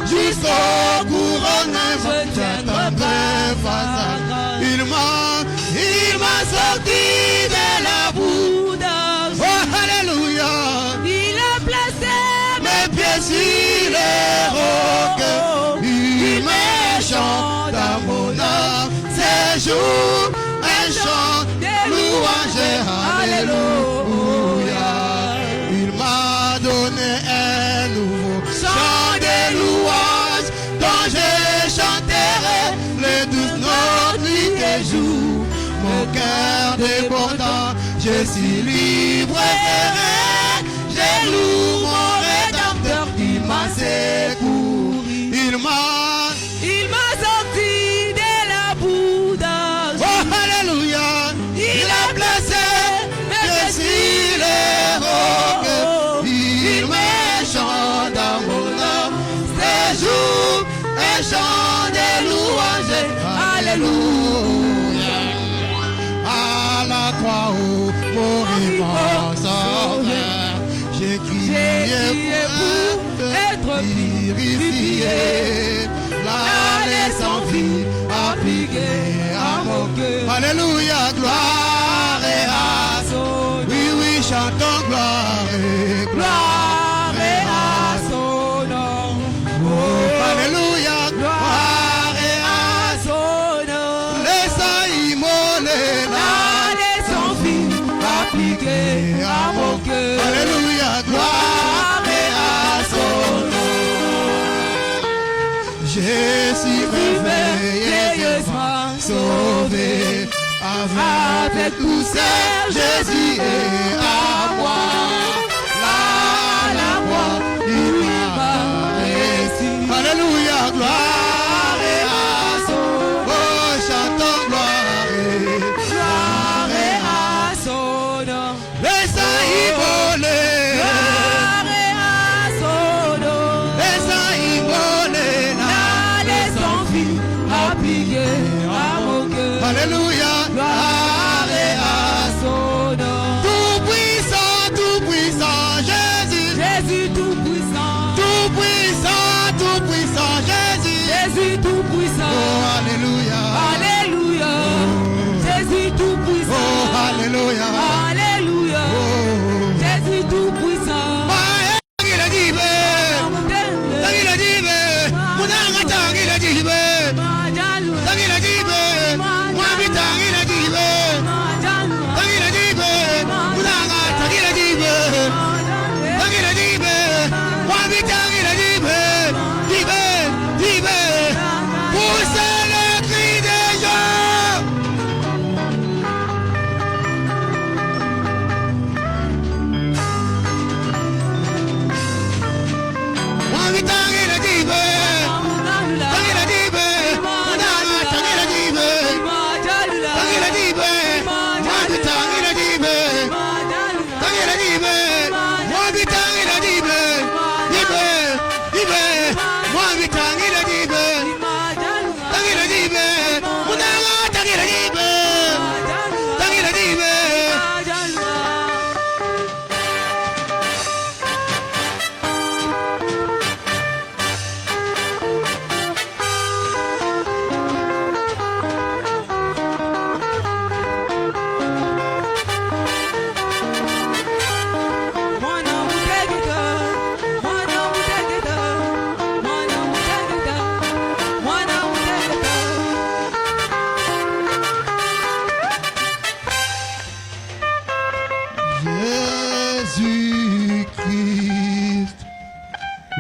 jusqu'au couronnement, je tiendrai face à grâce. Il m'a sorti de la boue d'argent. Oh, alléluia. Il a placé mes pieds sur les rocs. Il me chante à mon âme. Ces jours, un chant de louange. Alléluia. Il m'a donné un nouveau chant de louange dont je chanterai les 12 notes nuit et jour. Mon cœur débordant, je suis libre et heureux. Je loue mon Rédempteur qui m'a secouru. Il m'a sorti de la boue d'argent. Oh, alléluia. Il a placé mes pieds sur les rocs. Il me chante à mon âme. Ces jours, un chant de louange. Alléluia. À la croix où mourit mon sauveur, j'ai crié pour être purifié. L'année sans vie appliquée à mon cœur. Alléluia, gloire et à son nom. Oui, oui, chantons gloire et à son nom. Oh, alléluia, gloire et à son nom. Laissez immoler l'année sans vie appliquée à mon cœur. Alléluia, gloire et à son nom. Je suis merveilleusement sauvé. Avec tous ces Jésus est à moi. La voix, il m'a réussi. Alléluia, gloire et à son nom. Oh, chantons gloire et à son nom. Laissez y voler. Gloire et à son nom. Laissez y voler. L'année sans vie appliquée à mon cœur. Alléluia. Gloire et à son nom. Tout puissant, Jésus. Jésus tout puissant. Tout puissant, Jésus. Jésus tout puissant. Oh, alléluia. Alléluia. Jésus tout puissant. Oh, alléluia. Alléluia. Jésus tout puissant.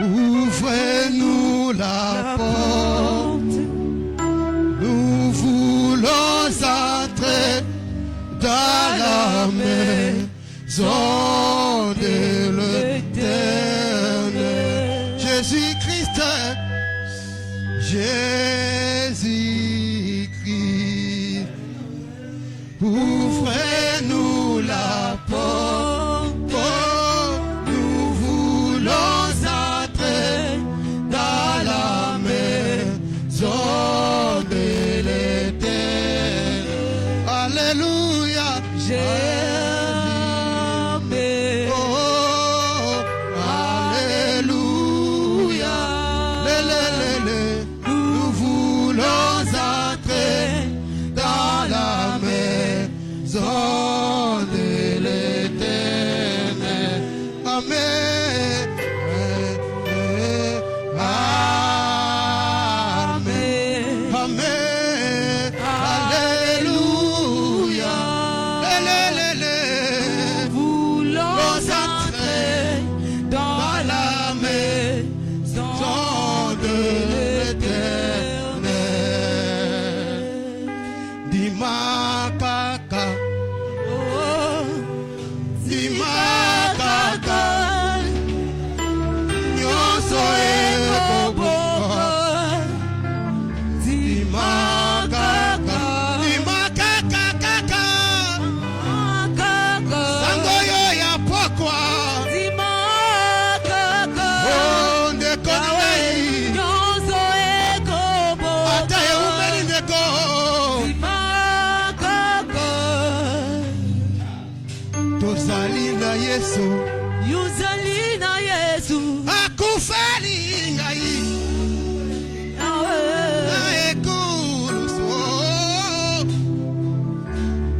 Ouvrez-nous la porte, nous voulons entrer dans la maison de l'Éternel. Jésus-Christ, Jésus-Christ, ouvrez-nous la porte. Alléluia. Yesu Yuzali na Yesu akufeli ngai nawe ekuluso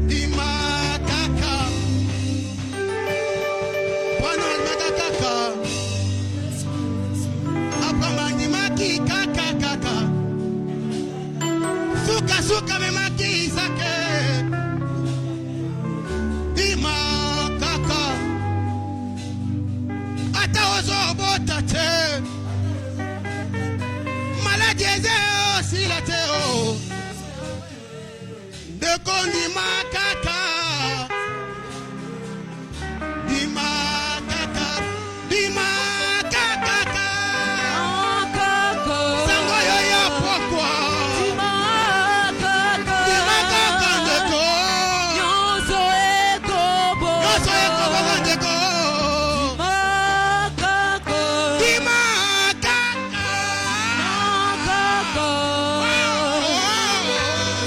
dimakaka Bwana dimakaka apamani maki kaka kaka suka suka me maki sake dimakaka ata ozobota te maladi eze osila te o ndeko dimakaka dimakaka dimakaka akako sango yo ya pokwa dimakaka dimakaka ndeko nyonso ekobo nyonso ekobaka ndeko makako dimakaka makako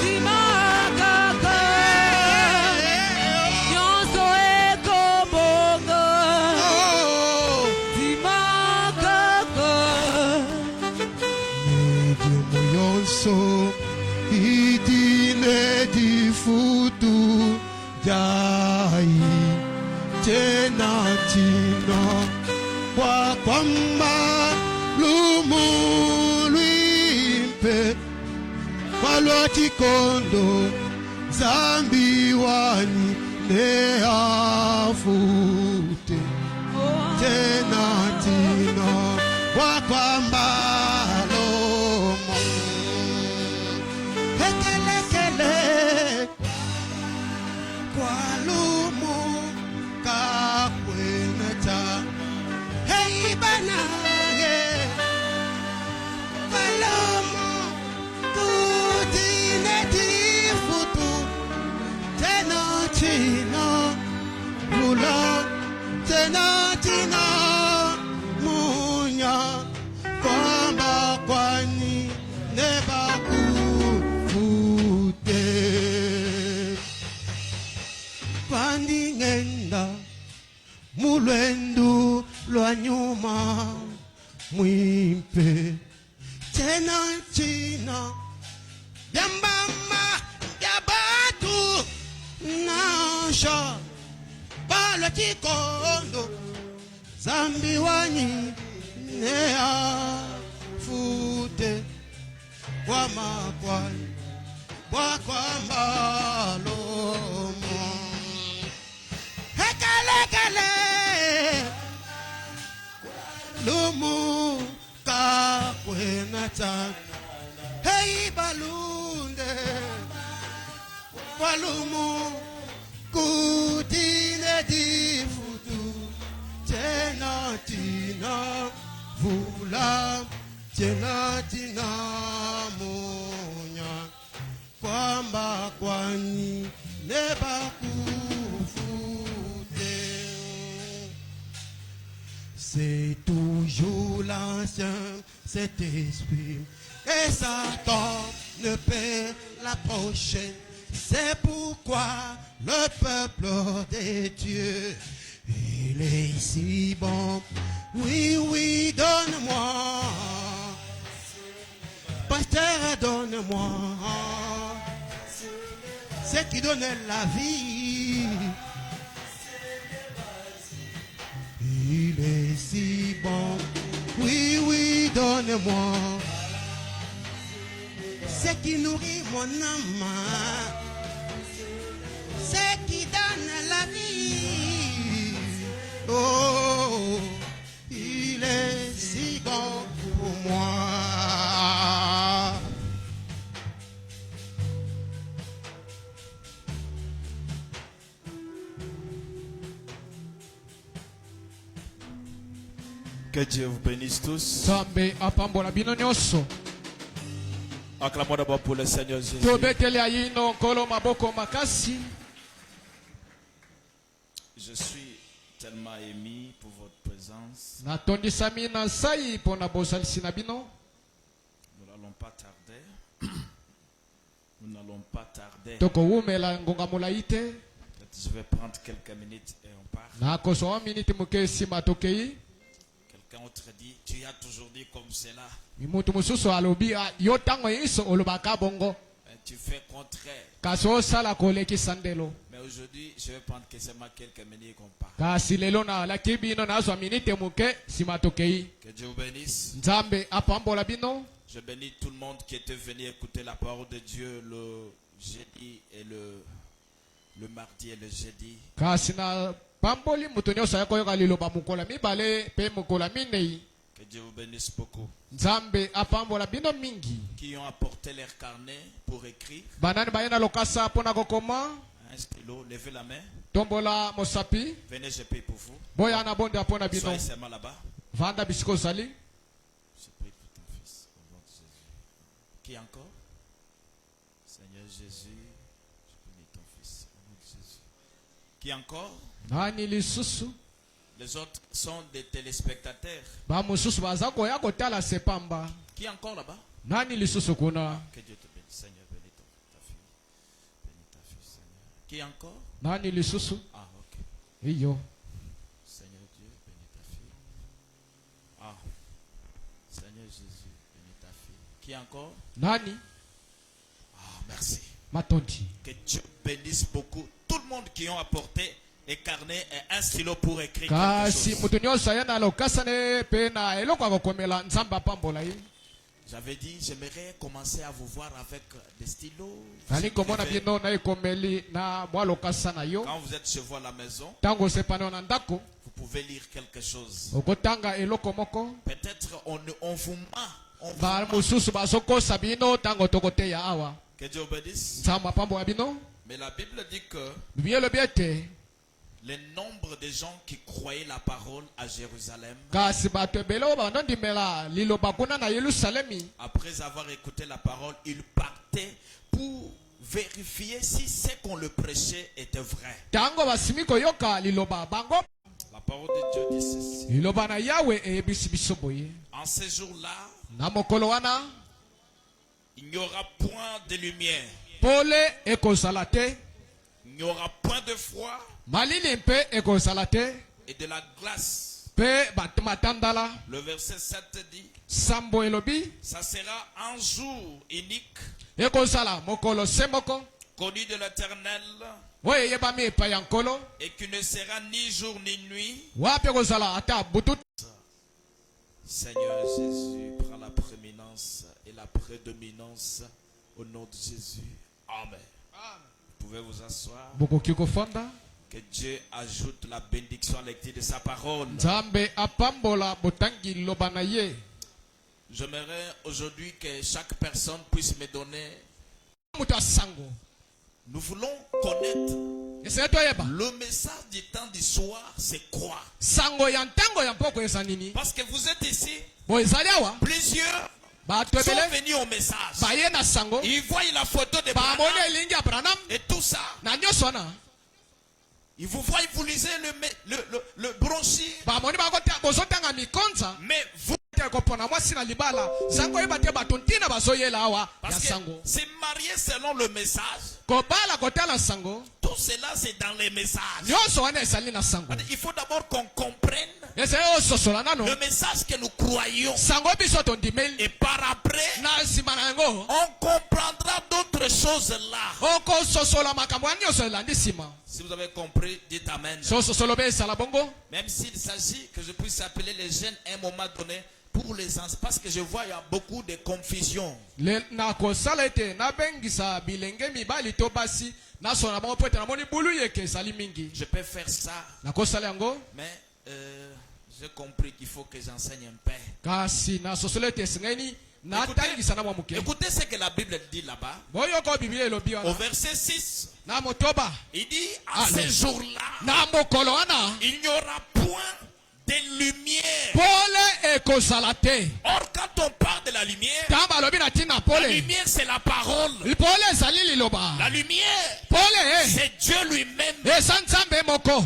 dimakaka nyonso ekobonga dimakaka Medium yonso idine di futu jai tena tina kwa kwamba lumulwimpe waloti kondo zambi wani ne afute tena tina kwa kwamba lomo hekelekele kwa lumu kakweneta hei banage kwa lomo tutine tifutu tena tina bula tena tina munya kwamba kwani nebakufute pandingenda mulwendu lwa nyuma mwimpe tena china yambama yabatu nasha bala chikondo zambi wani nea fute kwa makwani kwa mbalomo hekalekele lumu kakwenata hei balunde walumu kutine difutu tena tina vula tena tina munya kwamba kwani nebakufute. C'est toujours l'ancien, cet esprit, et Satan ne peut l'approcher. C'est pourquoi le peuple des dieux, il est si bon. Oui, oui, donne-moi. Pasteur, donne-moi. C'est qui donne la vie. Il est si bon. Oui, oui, donne-moi. C'est qui nourrit mon âme. C'est qui donne la vie. Oh, il est si bon pour moi. Que Dieu vous bénisse tous. Zambe apambola bino nyonso. Acclamons d'abord pour le Seigneur Jésus. Tobeteli ayino nkolo maboko makasi. Je suis tellement ému pour votre présence. Natondisami na sai pona bosalisi na bino. Nous n'allons pas tarder. Nous n'allons pas tarder. Toko wumela ngonga mulaite. Je vais prendre quelques minutes et on part. nakozwa minute moke nsima tokei. Quelqu'un autre dit, tu as toujours dit comme cela. Mutu mosusu alobi yo ntango nyonso olobaka bongo Mais tu fais contraire. kasi osala kolekisa ndelo. Mais aujourd'hui, je vais prendre que seulement quelques minutes et qu'on part. Kasi lelo nalaki bino nazwa minute moke nsima tokei. Que Dieu vous bénisse. Nzambe apambola bino. Je bénis tout le monde qui était venu écouter la parole de Dieu le jeudi et le mardi et le jeudi. Kasi na pamboli mutu nyonso ya koyoka liloba mokola mibale pe mokola minei. Que Dieu vous bénisse beaucoup. Nzambe apambola bino mingi. Qui ont apporté leur carnet pour écrire. Banani bayena lokasa pona kokoma. Un stylo, levez la main. Tombola mosapi. Venez, je prie pour vous. Boya na bonde apona bino. Soyez seulement là-bas. Vanda bisiko sali. Je prie pour ton fils, au nom de Jésus. Qui encore? Seigneur Jésus, je bénis ton fils, au nom de Jésus. Qui encore? Nani lisusu. Les autres sont des téléspectateurs. Ba mususu baza koya kotala sepamba. Qui encore là-bas? Nani lisusu kuna. Que Dieu te bénisse, Seigneur, bénis ta fille. Bénis ta fille, Seigneur. Qui encore? Nani lisusu. Ah, ok. Iyo. Seigneur Dieu, bénis ta fille. Ah, Seigneur Jésus, bénis ta fille. Qui encore? Nani Ah, merci. matondi. Que Dieu bénisse beaucoup tout le monde qui ont apporté des carnets et un stylo pour écrire quelque Kasi chose. mutu nyonso aya na lokasa ne pe na eloko akokomela nzambe apambola ye. J'avais dit, j'aimerais commencer à vous voir avec des stylos. Nali Vous komona écrivez. bino na ekomeli na mwa lokasa na yo. Quand vous êtes chez vous à la maison, Tango sepano na ndako vous pouvez lire quelque chose. okotanga eloko moko. Peut-être on vous ment. Ba mususu bazokosa bino tango tokoteya awa. Que Dieu vous bénisse. Nzambe apambola bino. Mais la Bible dit que Bible elobi ete le nombre de gens qui croyaient la parole à Jérusalem, kasi bato ebele oyo bandondimela liloba kuna na Yerusalemi, après avoir écouté la parole, ils partaient pour vérifier si ce qu'on le prêchait était vrai. tango basimi koyoka liloba bango. La parole de Dieu dit ceci. Liloba na Yawe eyebisi biso boye. En ces jours-là, Na mokolo wana il n'y aura point de lumière, pole ekozala te, il n'y aura point de froid malili mpe ekozala te, et de la glace. mpe matandala. Le verset 7 dit, Sambo elobi ça sera un jour unique, ekozala mokolo se moko connu de l'Éternel, oyo eyebami epai ya nkolo, et qui ne sera ni jour ni nuit. wapi ekozala ata butu. Seigneur Jésus, prends la prééminence et la prédominance au nom de Jésus. Amen. Vous pouvez vous asseoir. Bokoki kofanda. Que Dieu ajoute la bénédiction à la lecture de sa parole. Nzambe apambola botangi liloba na ye. J'aimerais aujourd'hui que chaque personne puisse me donner. Mutu asango Nous voulons connaître eseye toyeba le message du temps du soir, c'est quoi? sango ya ntango ya mpoko eza nini. Parce que vous êtes ici, Bo ezali awa plusieurs bato sont ebele venus au message. baye na sango Ils voient la photo de bamoni Branham elingi ya Branham et tout ça. na nyonso wana. Ils vous voient, vous lisez le brochure. Bamoni bozotanga mikonza Mais vous, kopona mwasi na libala sango yeba te bato ntina bazoyela awa ya parce que sango c'est marié selon le message. kobala kotala sango Tout cela, c'est dans les messages. nyonso wana ezali na sango. Il faut d'abord qu'on comprenne Eseye ososola nano le message que nous croyons. sango biso tondimeli Et par après, na nsima na yango on comprendra d'autres choses là. okososola makambo ya nyonso elandi nsima. Si vous avez compris, dites Amen. So ososolo be esala bongo. Même s'il s'agit que je puisse appeler les jeunes à un moment donné pour les anciens. Parce que je vois il y a beaucoup de confusion. Na kosala ete nabengisa bilenge mibali to basi nasona bango po ete namoni bulu yeke ezali mingi. Je peux faire ça, Na kosala yango mais j'ai compris qu'il faut que j'enseigne un peu. kasi nasosolo ete esengeni natangisa na mwa moke. Écoutez ce que la Bible dit là-bas. Boyoko biblia elobi Au wana verset 6, na motoba il dit à Allez. ces jours-là, na mokolo wana il n'y aura point de lumière. pole ekozala te. Or, quand on parle de la lumière, Ntango balobi na ntina la pole, lumière c'est la parole. pole ezali liloba. La lumière, Pole c'est Dieu lui-même. eza nzambe moko.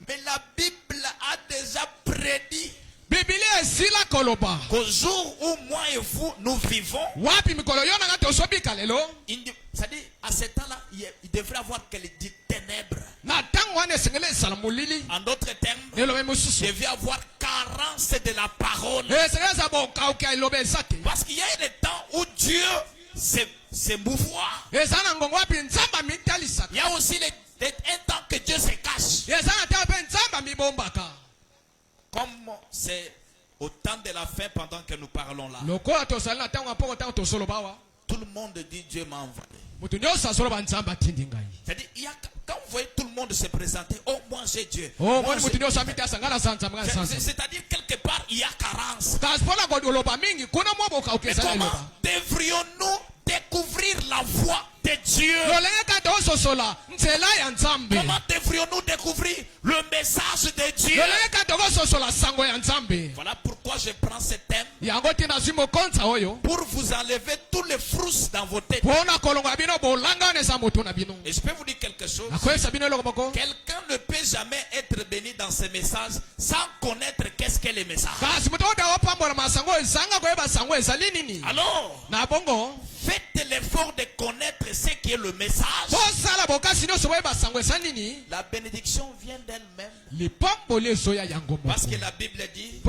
Mais la Bible a déjà prédit Biblia esila koloba qu'au jour où moi et vous, nous vivons, wapi mikolo yo nanga tozobika lelo c'est-à-dire à ce temps-là, il devrait y avoir des ténèbres. En d'autres termes, je vais avoir carence de la parole. Parce qu'il y a des temps où Dieu se mouvoir. Il y a aussi un temps que Dieu se cache. Comme c'est au temps de la fin pendant que nous parlons là. Tout le monde dit Dieu m'a envoyé. C'est-à-dire, quand vous voyez tout le monde se présenter, oh moi j'ai Dieu. C'est-à-dire quelque part il y a carence. Mais comment devrions-nous découvrir la voix de Dieu? Comment devrions-nous découvrir le message de Dieu? Voilà pourquoi je prends ce thème. Pour vous enlever tous les frousses dans vos têtes. Et je peux vous dire quelque chose. Quelqu'un ne peut jamais être béni dans ce message sans connaître qu'est-ce qu'est le message. Alors, faites l'effort de connaître ce qui est le message. La bénédiction vient d'elle-même. Parce que la Bible dit,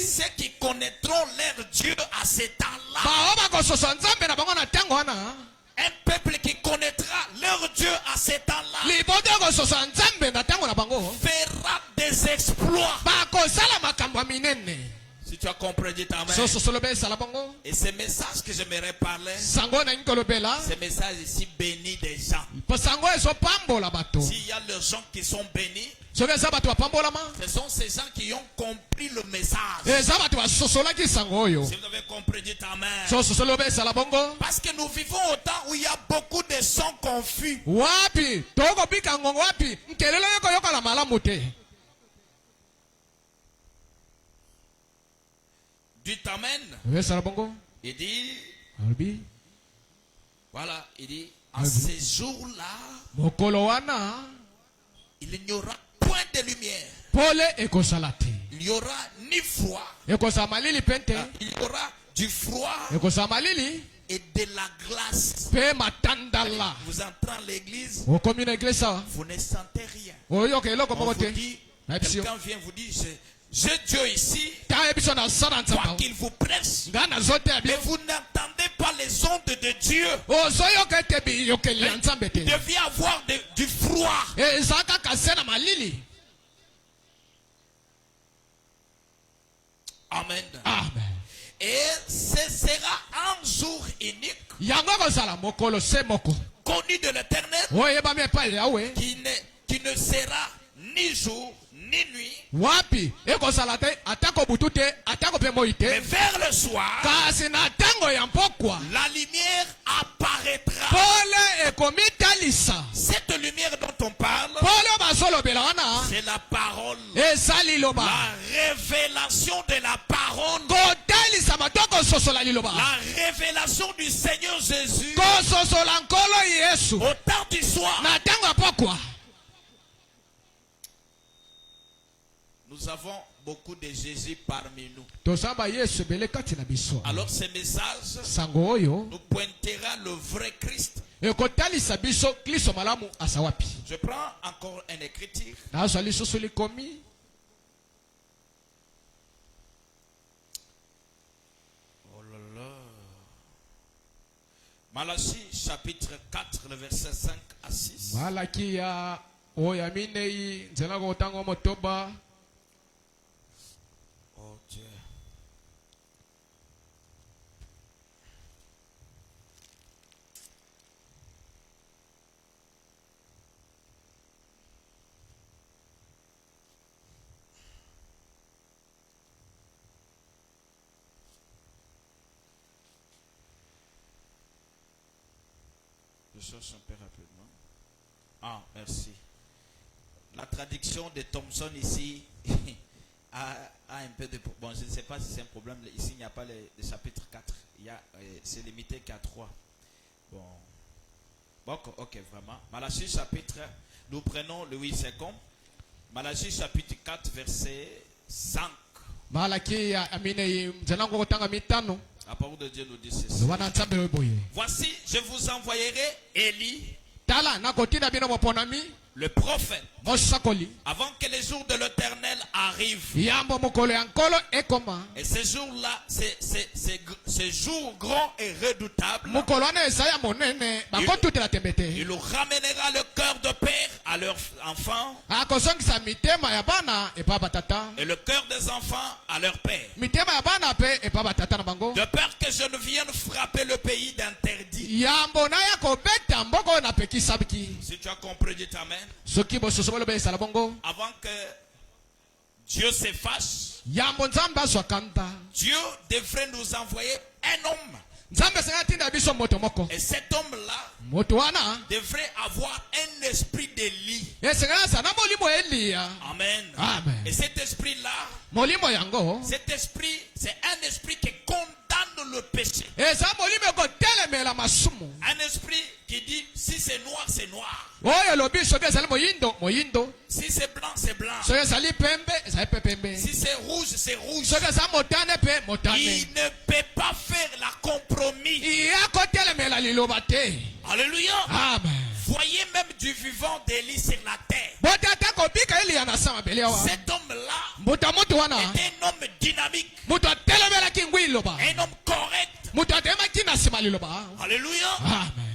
ceux qui connaîtront leur Dieu à ce temps-là, un peuple qui connaîtra leur Dieu à ce temps-là fera des exploits. Si tu as compris, dis ta main. Et ce message que j'aimerais parler, ce message ici bénit des gens. S'il y a les gens qui sont bénis, ce sont ces gens qui ont compris le message. Si vous avez compris, dites amen. Parce que nous vivons au temps où il y a beaucoup de sons confus. Dites amen. Il dit, voilà, il dit, en ces jours-là, il n'y aura point de lumière. Il n'y aura ni froid. Il y aura du froid et de la glace. Vous entrez en l'église, vous ne sentez rien. On vous dit, quelqu'un vient vous dire, j'ai Dieu ici, quoi qu'il vous presse, mais vous n'entendez pas les ondes de Dieu. Il devait avoir du froid. Amen. Et ce sera un jour unique, connu de l'Éternel, qui ne sera ni jour ni nuit, mais vers le soir, la lumière apparaîtra. Cette lumière dont on parle, c'est la parole, la révélation de la parole, la révélation du Seigneur Jésus au temps du soir. Nous avons beaucoup de Jésus parmi nous. Alors ce message nous pointera le vrai Christ. Je prends encore un écriture. Oh là là. Malachie chapitre 4, le verset 5 à 6. Oh Dieu. Je cherche un peu rapidement. Ah, merci. La traduction de Thompson ici a un peu de... Bon, je ne sais pas si c'est un problème. Ici, il n'y a pas le chapitre 4. C'est limité qu'à 3. Bon, ok, vraiment. Malachie chapitre... Nous prenons le 8 secondes. Malachie chapitre 4, verset 5. La parole de Dieu nous dit ceci. Voici, je vous envoyerai Élie, le prophète, avant que les jours de l'Éternel arrivent. Et ces jours-là, ces jours grands et redoutables, il ramènera le cœur de père à leurs enfants et le cœur des enfants à leur père, de peur que je ne vienne frapper le pays d'interdit. Si tu as compris, dis amen. Avant que Dieu se fâche, Dieu devrait nous envoyer un homme. Et cet homme-là devrait avoir un esprit d'Élie. Amen. Et cet esprit-là, cet esprit, c'est un esprit qui condamne le péché. Un esprit qui dit, si c'est noir, c'est noir. Si c'est blanc, c'est blanc. Si c'est rouge, c'est rouge. Il ne peut pas faire la compromis. Alléluia. Amen. Voyez même du vivant d'Élie sur la terre. Cet homme-là est un homme dynamique, un homme correct. Alléluia. Amen.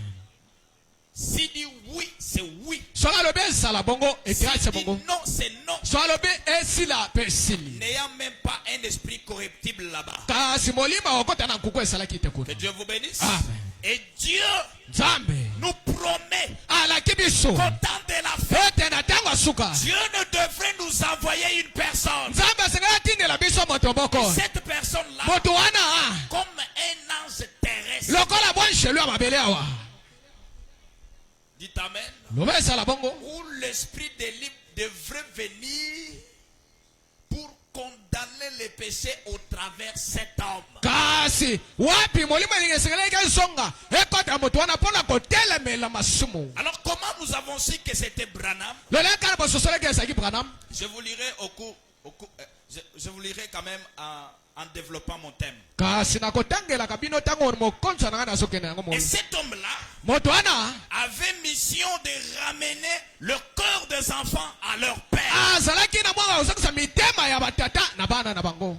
S'il dit oui, c'est oui. S'il dit non, c'est non. N'ayant même pas un esprit corruptible là-bas. Que Dieu vous bénisse. Amen. Et Dieu nous promet qu'au temps de la fête, Dieu ne devrait nous envoyer une personne. Et cette personne-là, comme un ange terrestre. Dites amen. Où l'esprit d'Élie devrait venir pour condamner les péchés au travers cet homme. Alors comment nous avons su que c'était Branham? Je vous lirai je vous lirai quand même en développant mon thème. Et cet homme-là avait mission de ramener le cœur des enfants à leur père.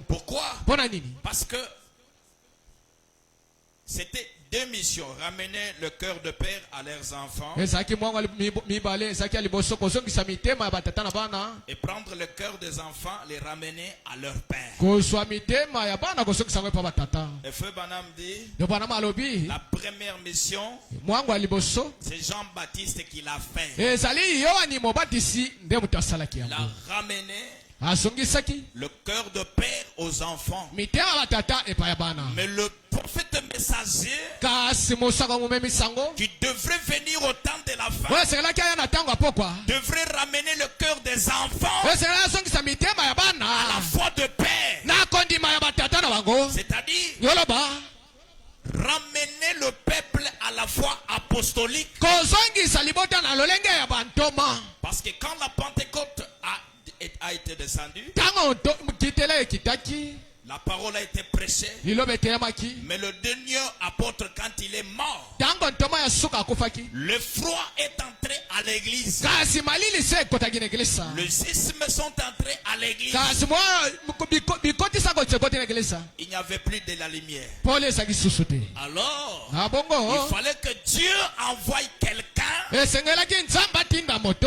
Pourquoi? Parce que c'était deux missions, ramener le cœur de père à leurs enfants et prendre le cœur des enfants, les ramener à leur père. Et Feu Branham dit, la première mission, c'est Jean-Baptiste qui l'a fait. Il a ramené le cœur de père aux enfants. Mais le prophète messager qui devrait venir au temps de la fin devrait ramener le cœur des enfants à la foi de père. C'est-à-dire ramener le peuple à la foi apostolique. Parce que quand la Pentecôte a été descendue, la parole a été prêchée, mais le dernier apôtre, quand il est mort, le froid est entré à l'église. Les schismes sont entrés à l'église. Il n'y avait plus de la lumière. Alors, il fallait que Dieu envoie quelqu'un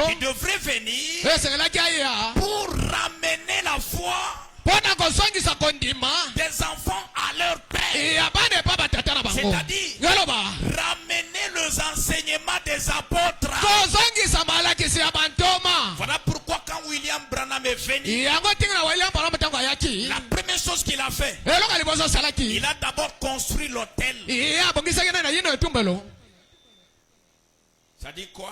qui devrait venir pour ramener la foi des enfants à leur père. C'est-à-dire ramener les enseignements des apôtres. Voilà pourquoi quand William Branham est venu, la première chose qu'il a fait, il a d'abord construit l'autel. Ça dit quoi?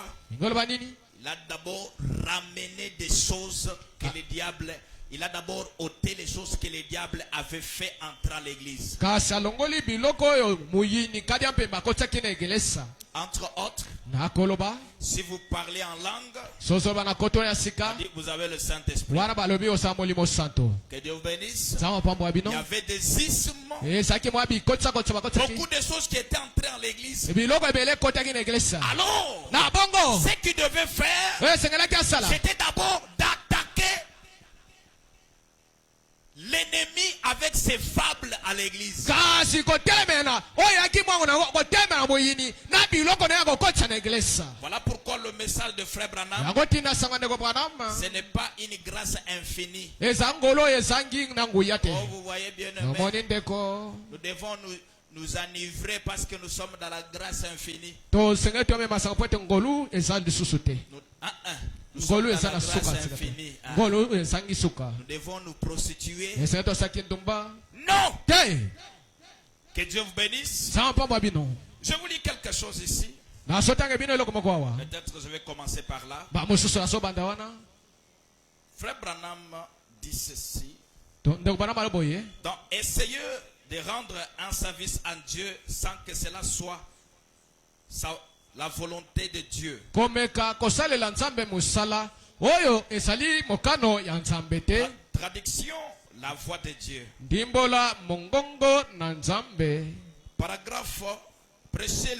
Il a d'abord ramené des choses que le diable... Il a d'abord ôté les choses que le diable avait fait entrer à l'église. Entre autres, si vous parlez en langue, vous avez le Saint-Esprit. Que Dieu vous bénisse. Il y avait des issements. Beaucoup de choses qui étaient entrées en l'église. Alors, ce qu'il devait faire, c'était d'abord d'attaquer l'ennemi avec ses fables à l'église. Voilà pourquoi le message de Frère Branham, ce n'est pas une grâce infinie. Oh, vous voyez bien, nous devons nous enivrer parce que nous sommes dans la grâce infinie. Nous sommes dans la grâce infinie. Nous devons nous prostituer. Non! Que Dieu vous bénisse. Je vous lis quelque chose ici. Peut-être que je vais commencer par là. Frère Branham dit ceci. Donc, essayez de rendre un service à Dieu sans que cela soit la volonté de Dieu. Traduction, la voix de Dieu. Paragraphe, prêcher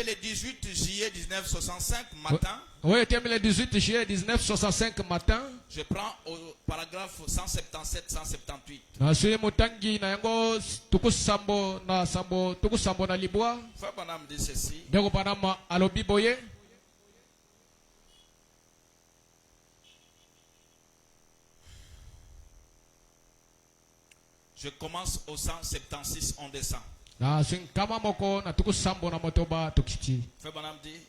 le 18 juillet 1965 matin. Le 18 juillet 1965 matin. Je prends au paragraphe 177-178. Frère Branham dit ceci. Je commence au 176, on descend. Frère Branham dit,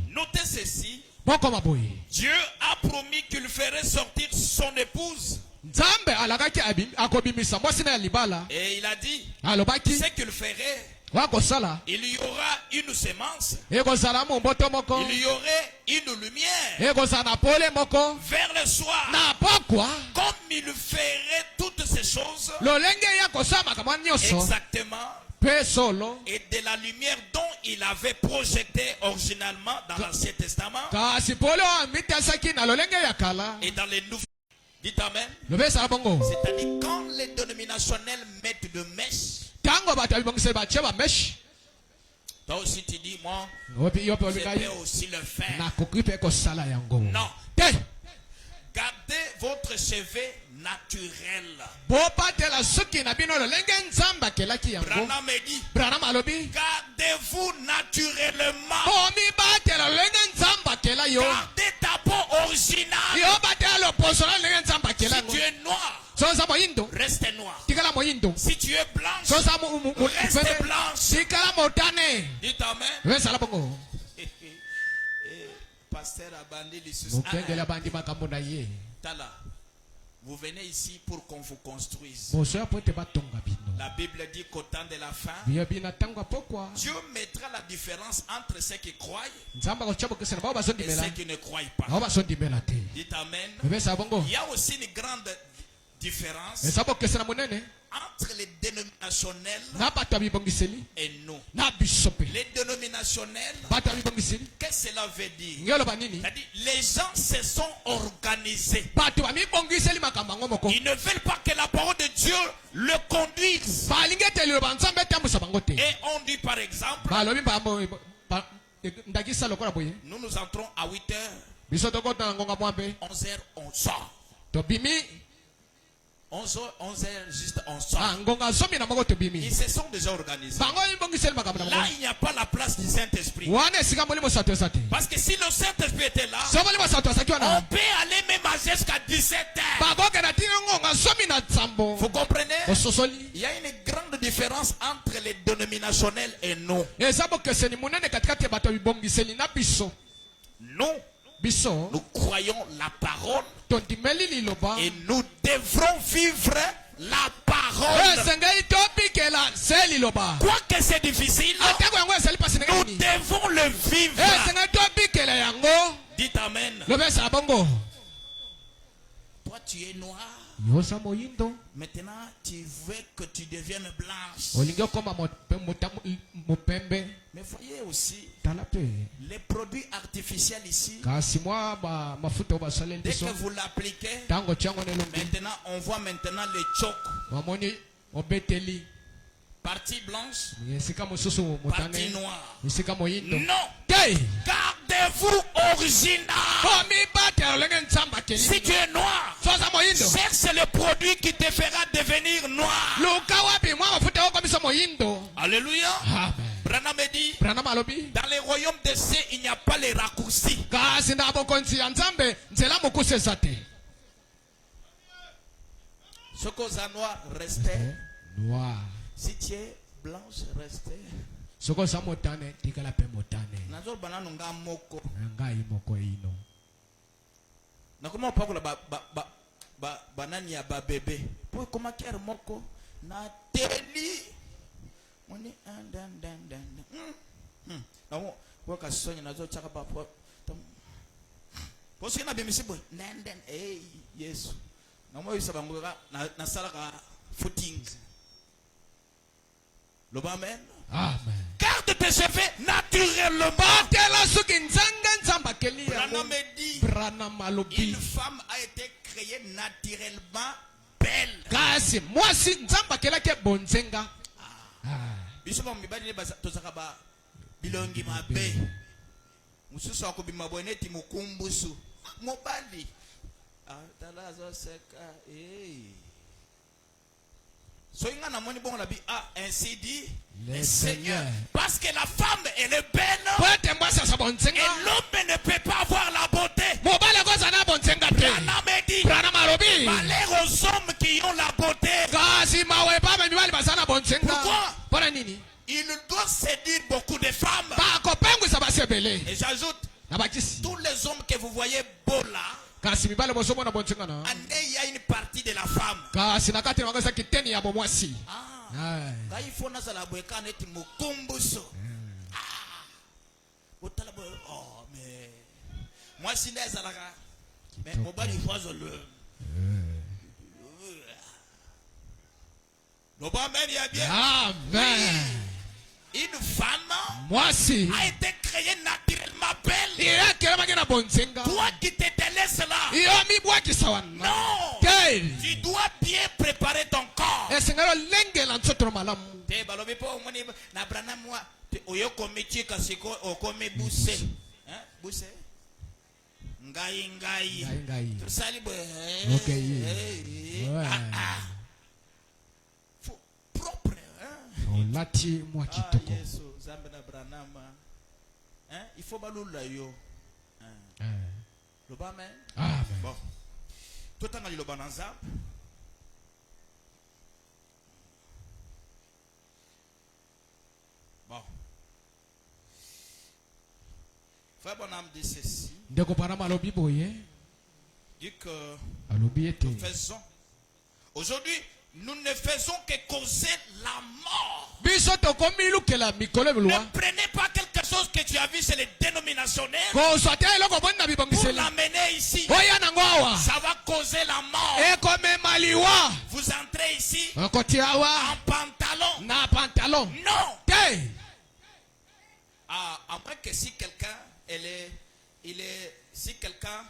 notez ceci. Dieu a promis qu'il ferait sortir son épouse. Et il a dit, ce qu'il ferait, il y aura une semence, il y aurait une lumière vers le soir. Comme il ferait toutes ces choses exactement, et de la lumière dont il avait projeté originalement dans l'Ancien Testament et dans les Nouveaux. Dites Amen. C'est-à-dire quand les dénominationnels mettent de mèches, toi aussi tu dis, moi, je peux aussi le faire. Non. Gardez votre cheveu naturel. Branham dit, gardez-vous naturellement. Gardez ta peau originale. Si tu es noir, reste noir. Si tu es blanche, reste blanche. Dites Amen. Pasteur Abandi Lissus. Tala, vous venez ici pour qu'on vous construise. La Bible dit qu'au temps de la fin, Dieu mettra la différence entre ceux qui croient et ceux qui ne croient pas. Dites Amen. Il y a aussi une grande différence entre les dénominationnels et nous. Les dénominationnels, qu'est-ce que cela veut dire? C'est-à-dire, les gens se sont organisés. Ils ne veulent pas que la parole de Dieu le conduise. Et on dit par exemple, nous nous entrons à 8h, 11h on sort. 11h juste on sort. Ils se sont déjà organisés. Là il n'y a pas la place du Saint-Esprit. Parce que si le Saint-Esprit était là, on peut aller même jusqu'à 17h. Vous comprenez? Il y a une grande différence entre les dénominationnels et nous. Nous croyons la parole et nous devrons vivre la parole. Quoique c'est difficile, nous devons le vivre. Dites Amen. Toi tu es noir. Maintenant tu veux que tu deviennes blanche. Mais Mais voyez aussi, les produits artificiels ici, dès que vous l'appliquez, maintenant on voit maintenant les chocs. Partie blanche, partie noire. Non, gardez-vous original. Si tu es noir, cherche le produit qui te fera devenir noir. Alléluia. Branham dit, dans les royaumes des cieux, il n'y a pas les raccourcis. Ce qu'on a noir, restez. Noir. Si tu es blanche, restez. Nazor banana nga moko. Na comment pas la banane ya ba bébé. Pour comment faire moko na teli. Moni dan. Na mo pour ka sonya nazo chaka ba pour. Parce que na bimisi boy. Dan yes. Na mo isa bangoka na sala ka footing. Amen. Garde tes cheveux naturellement. Une femme a été créée naturellement belle. Ainsi dit le Seigneur. Parce que la femme elle est belle et l'homme ne peut pas avoir la beauté. Malheur aux hommes qui ont la beauté. Pourquoi? Il doit séduire beaucoup de femmes. Et j'ajoute, tous les hommes que vous voyez beaux là, il y a une partie de la femme. Il faut mais moi si mais une femme a été créée naturellement belle. Toi qui te délaisses là, non, tu dois bien préparer ton corps. Propre. Il faut baloula yo. Amen. Bon. Tout le temps il est bon. Frère Bonhomme dit ceci. Dit que nous faisons. Aujourd'hui, nous ne faisons que causer la mort. Ne prenez pas quelque chose que tu as vu chez les dénominationnaires pour l'amener ici. Ça va causer la mort. Vous entrez ici en pantalon. Non. À moins que si quelqu'un si quelqu'un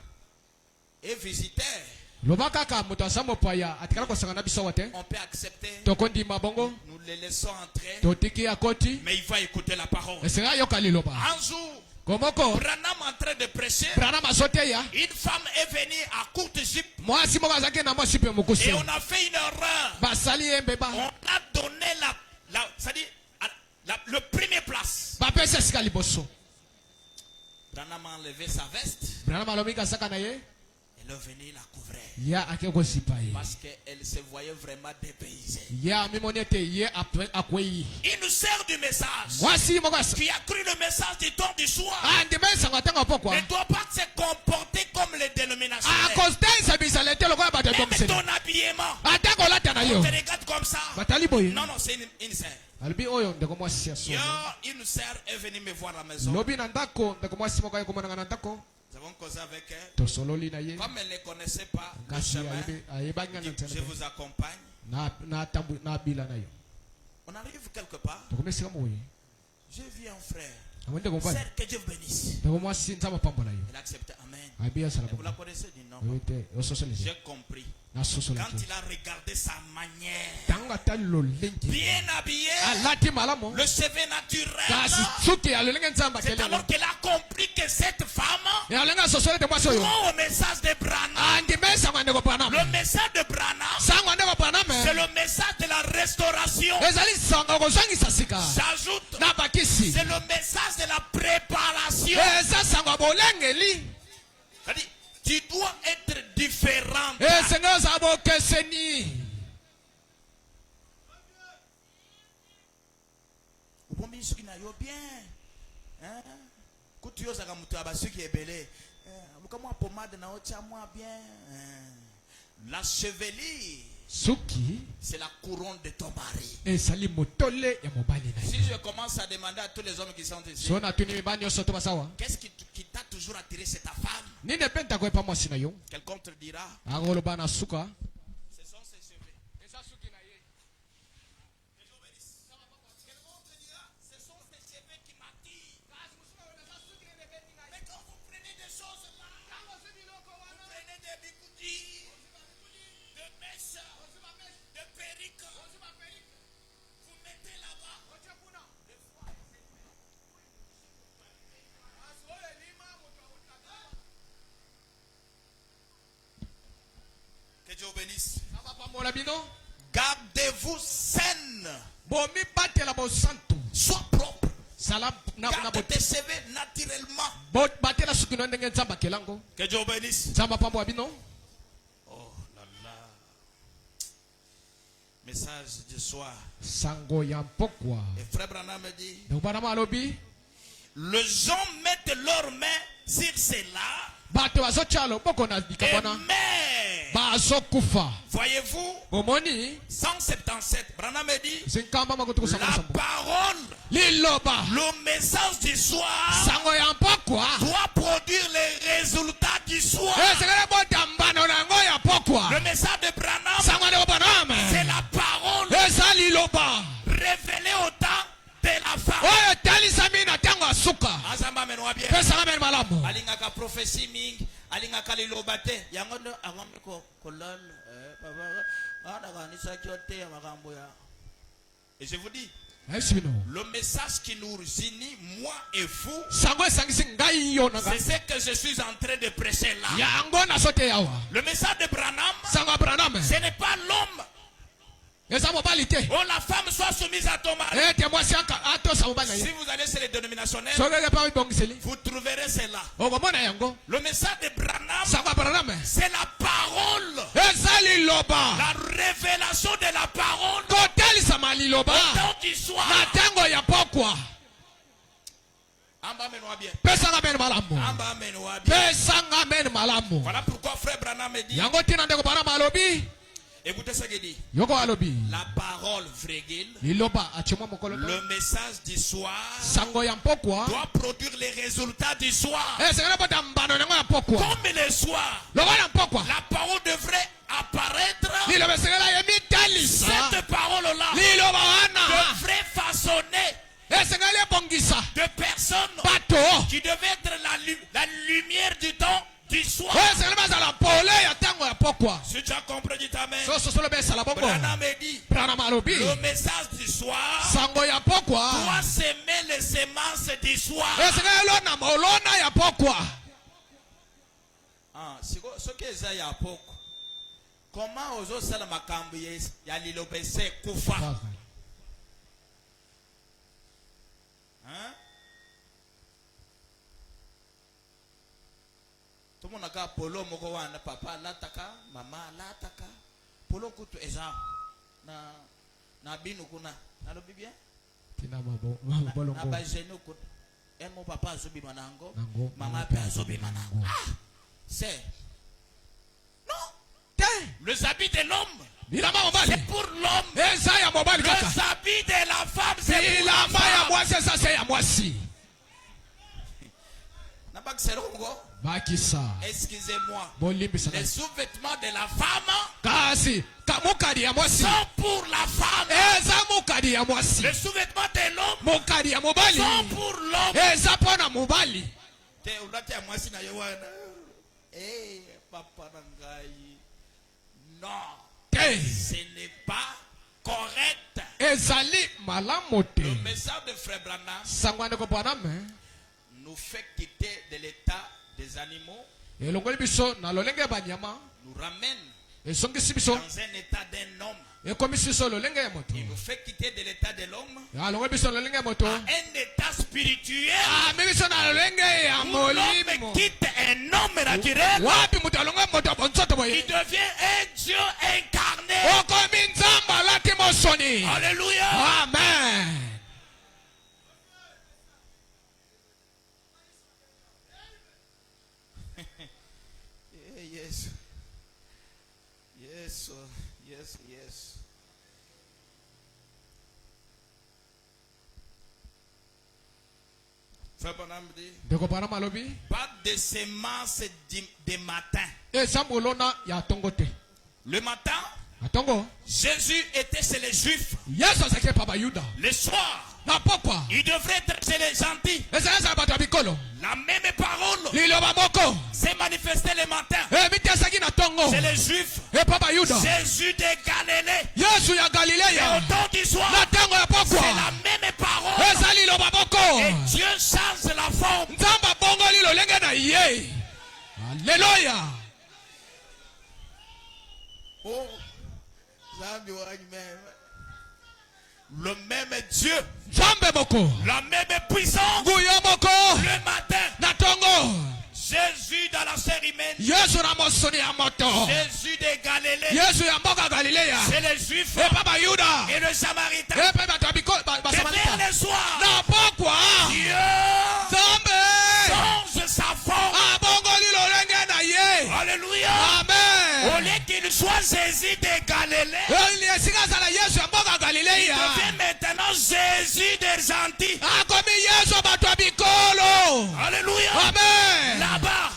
est visiteur, on peut accepter. Nous les laissons entrer. Mais il va écouter la parole. Un jour, Branham en train de prêcher. Une femme est venue à courte jupe. Et on a fait une erreur. On a donné le premier place. Branham a enlevé sa veste. Elle est venue la couvrir. Parce qu'elle se voyait vraiment dépaysée. Il nous sert du message. Qui a cru le message du temps du soir ne doit pas se comporter comme les dénominations. Même ton habillement. On te regarde comme ça. Non, c'est une sœur. Une sœur est venue me voir à la maison. Nous avons causé avec elle. Comme elle ne connaissait pas le chemin, je vous accompagne. On arrive quelque part. J'ai vu un frère. Sœur, que Dieu vous bénisse. Il a accepté. Amen. Vous la connaissez du nom? J'ai compris. Quand il a regardé sa manière, bien habillé, le cheveu naturel, c'est alors qu'elle a compris que cette femme croit au message de Branham. Le message de Branham, c'est le message de la restauration. J'ajoute, c'est le message de la préparation. Tu dois être différent. La chevelure, c'est la couronne de ton mari. Si je commence à demander à tous les hommes qui sont ici, qu'est-ce qui t'a toujours attiré, c'est ta femme? Quelqu'un te dira, ce sont ses cheveux. Ce sont ces cheveux qui m'attirent. Mais quand vous prenez des choses là, vous prenez des bigoudis, de mèches, de perruques, vous mettez là-bas. Que Dieu vous bénisse. Gardez-vous saine. Sois propre. Garde tes cheveux naturellement. Que Dieu vous bénisse. Oh là là. Message du soir. Et frère Branham me dit, les gens mettent leurs mains sur cela. Voyez-vous, 177, Branham me dit, la parole, le message du soir doit produire les résultats du soir. Le message de Branham, c'est la parole révélée au temps de la femme. Azamba menwa bien. Alingaka prophétie ming, alingaka lilobate. Yangondo agamiko kolal papa. Ana kanisa kyote ya makambo ya. Et je vous dis, le message qui nous unit, moi et vous, c'est ce que je suis en train de prêcher là. Le message de Branham, ce n'est pas l'homme. Oh, la femme soit soumise à ton mari. Si vous allez chez les dénominationnels, vous trouverez cela. Le message de Branham, c'est la parole. La révélation de la parole. Au temps du soir. Voilà pourquoi frère Branham me dit, écoutez ce qu'il dit. La parole frégile, le message du soir doit produire les résultats du soir. Comme le soir, la parole devrait apparaître. Cette parole-là devrait façonner de personnes qui devaient être la lumière du temps du soir. Si tu as compris, dis amen. Branham me dit, le message du soir doit s'aimer les semences du soir. Ce qui est ça, il y a beaucoup. Comment aux autres, ça m'a cambié, il y a l'ilobécé, koufa. Tout le monde a polo moko wana papa lataka mama lataka polo kutu eza na binu kuna na lobi bien tina mabo na ba jeno ko mon papa azobi manango mama pe azobi manango. C'est non les habits de l'homme c'est pour l'homme, les habits de la femme c'est pour la femme. Excusez-moi. Les sous-vêtements de la femme sont pour la femme. Les sous-vêtements de l'homme sont pour l'homme. Non, ce n'est pas correct. Le message de Frère Branham nous fait quitter de l'état des animaux, nous ramène dans un état d'un homme. Il nous fait quitter de l'état de l'homme à un état spirituel où l'homme quitte un homme naturel. Il devient un Dieu incarné. Alléluia. Amen. Yes. Yes. Yes. Yes. Frère Branham dit, pas de semences de matin. Le matin, Jésus était chez les Juifs. Le soir, il devrait être chez les gentils. La même parole s'est manifestée le matin chez les Juifs. Jésus de Galilée. Et au temps du soir, c'est la même parole. Et Dieu change la forme. Alléluia. Oh, le même Dieu, la même puissance, le matin, Jésus dans la chair humaine, Jésus de Galilée, c'est les Juifs et le Samaritain. Et vers le soir, Dieu change sa forme. Alléluia. Amen. Au lieu qu'il soit Jésus de Galilée, il devient maintenant Jésus des gentils. Alléluia. Amen. Là-bas,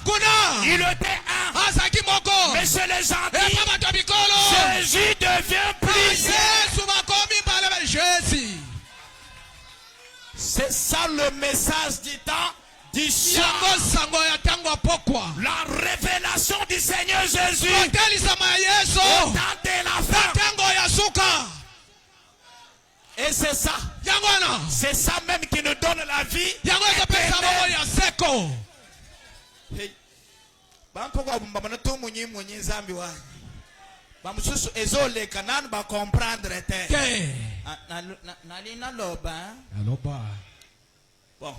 il était un. Mais chez les gentils, Jésus devient plusieurs. C'est ça le message du temps. La révélation du Seigneur Jésus au temps de la fin. Et c'est ça. C'est ça même qui nous donne la vie éternelle. Bon,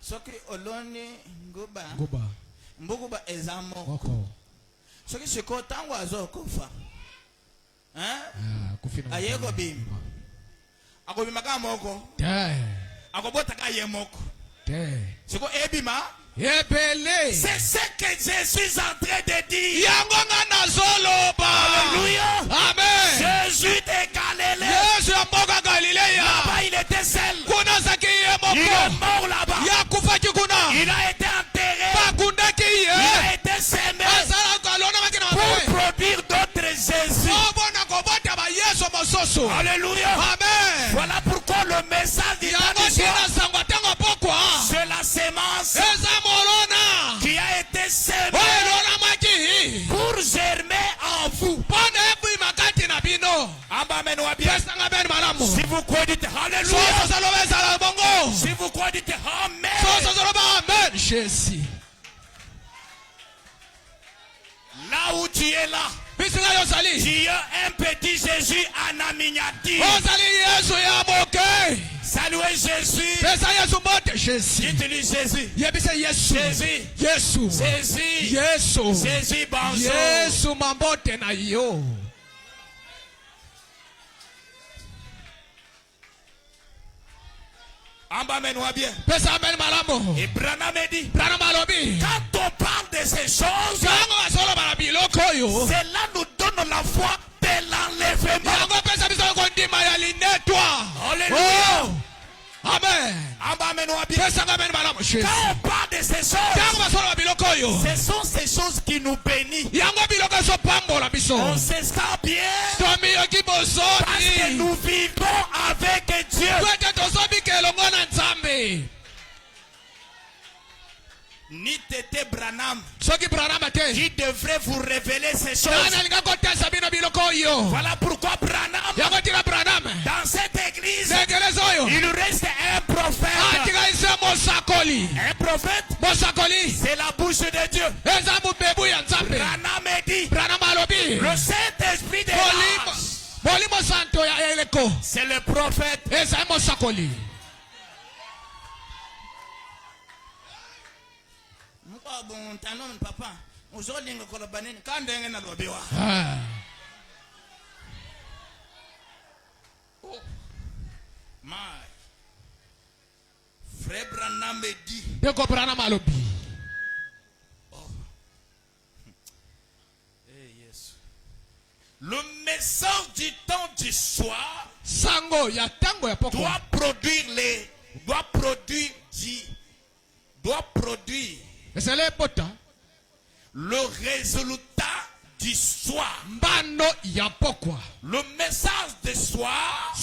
soki oloni nguba mbuguba ezamoko soki siko tango azokufa ayeko bimba akobimaka moko akobotaka ye moko siko ebima c'est ce que je suis en train de dire. Alléluia. Amen. Jésus de Galilée. Là-bas il était seul. Il est mort là-bas. Il a été enterré. Il a été semé pour produire d'autres Jésus. Alléluia. Amen. Voilà pourquoi le message du c'est la semence qui a été semée pour germer en vous. Si vous croyez, dites Alléluia. Si vous croyez, dites Amen. Là où tu es là, tu as un petit Jésus en miniature. Saluez Jésus. Dites-lui Jésus. Jésus bonjour. Bien. Et Branham dit, quand on parle de ces choses, cela nous donne la foi de l'enlèvement. Alléluia. Amen. Quand on parle de ces choses, ce sont ces choses qui nous bénissent. On s'escale bien parce que nous ni Tété Branham qui qui devrait vous révéler ces choses. Voilà pourquoi Branham, dans cette église, il reste un prophète. Un prophète, c'est la bouche de Dieu. Branham dit, le Saint-Esprit de l'âge, c'est le prophète. Papa, Frère Branham me dit, le message du temps du soir doit produire le résultat du soir. Le message du soir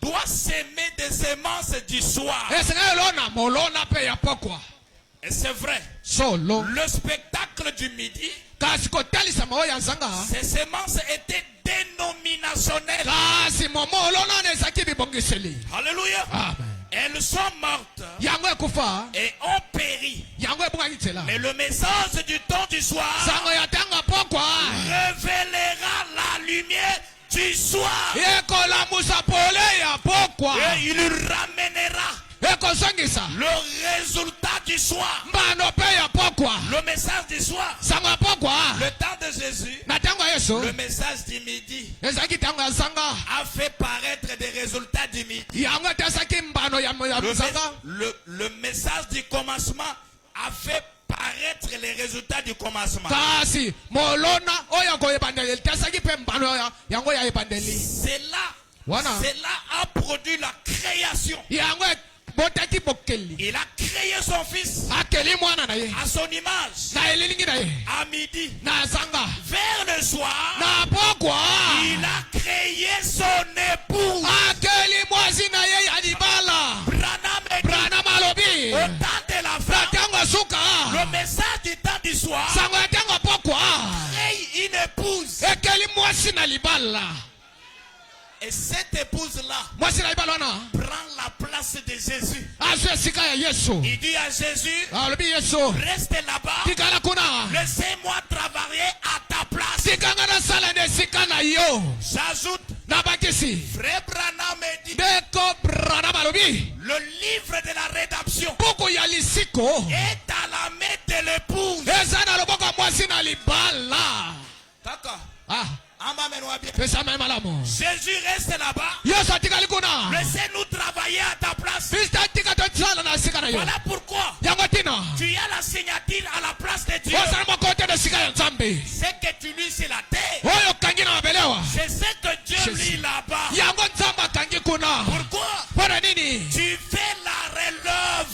doit s'aimer des semences du soir. Et c'est vrai. Le spectacle du midi, ces semences étaient dénominationnelles. Alléluia. Elles sont mortes et ont péri. Mais le message du temps du soir révélera la lumière du soir. Et il ramènera le résultat du soir. Le message du soir. Le temps de Jésus. Le message du midi a fait paraître des résultats du midi. Le message du commencement a fait paraître les résultats du commencement. Cela a produit la création. Il a créé son fils à son image. À midi, vers le soir, il a créé son épouse. Au temps de la fin, le message du temps du soir crée une épouse. Et cette épouse-là prend la place de Jésus. Il dit à Jésus, reste là-bas, laissez-moi travailler à ta place. J'ajoute, Frère Branham dit, le livre de la rédemption est à la main de l'épouse. D'accord. Jésus reste là-bas. Laissez-nous travailler à ta place. Voilà pourquoi tu as la signature à la place de Dieu. Ce que tu lis sur la terre, c'est ce que Dieu lit là-bas. Pourquoi tu fais la relève,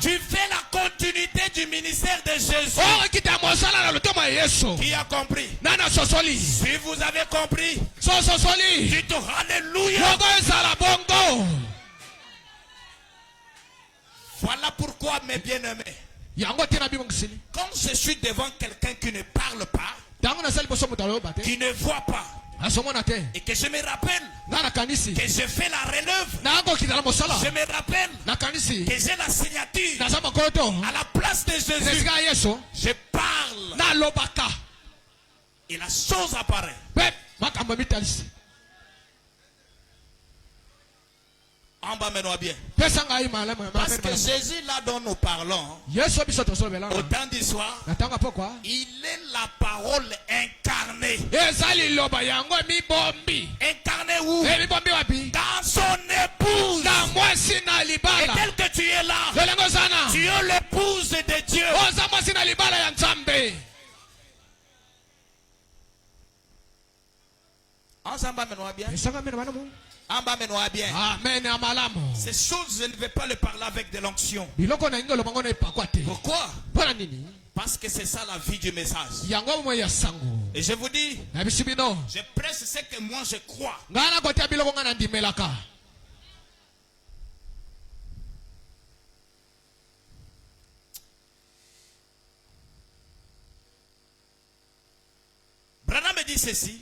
tu fais la continuité du ministère de Jésus. Qui a compris? Si vous avez compris, dites Alléluia. Voilà pourquoi, mes bien-aimés, quand je suis devant quelqu'un qui ne parle pas, qui ne voit pas, et que je me rappelle que je fais la relève, je me rappelle que j'ai la signature à la place de Jésus, je parle et la chose apparaît. En bas, maintenant bien. Parce que Jésus, là dont nous parlons, au temps du soir, il est la parole incarnée. Incarnée où? Dans son épouse. Et tel que tu es là, tu es l'épouse de Dieu. Ensemble, maintenant bien. Amen. Ces choses, je ne vais pas le parler avec de l'onction. Pourquoi? Parce que c'est ça la vie du message. Et je vous dis, je presse ce que moi je crois. dit ceci.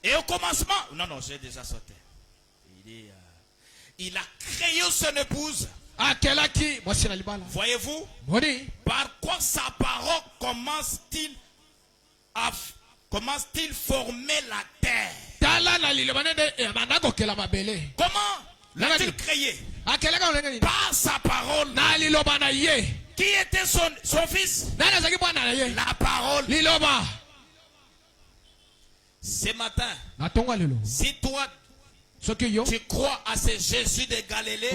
Et au commencement, non, j'ai déjà sauté. Il a créé son épouse. Voyez-vous, par quoi sa parole commence-t-il former la terre? Comment l'a-t-il créé? Par sa parole. Qui était son fils? La parole. Ce matin, si toi tu crois à ce Jésus de Galilée,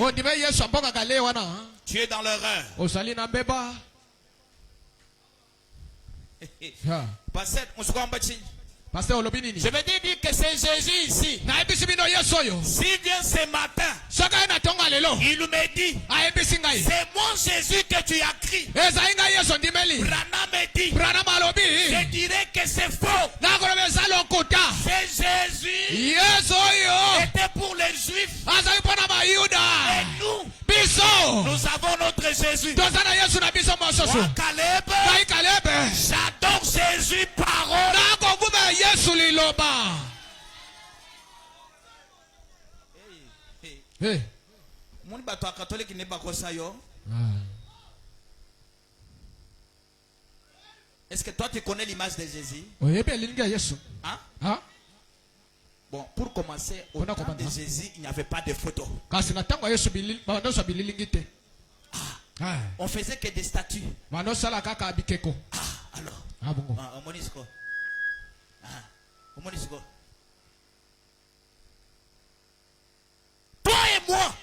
tu es dans l'erreur. Je vais dire que c'est Jésus ici. Si vient ce matin, il me dit, c'est mon Jésus que tu as crié. Branham me dit, je dirais que c'est faux. C'est Jésus était pour les Juifs. Et nous avons notre Jésus. Moi, Caleb, j'adore Jésus parole. Mon bateau catholique n'est pas comme ça, yo. Est-ce que toi tu connais l'image de Jésus? Hein? Bon, pour commencer, au temps de Jésus, il n'y avait pas de photos. On faisait que des statues. Alors, toi et moi,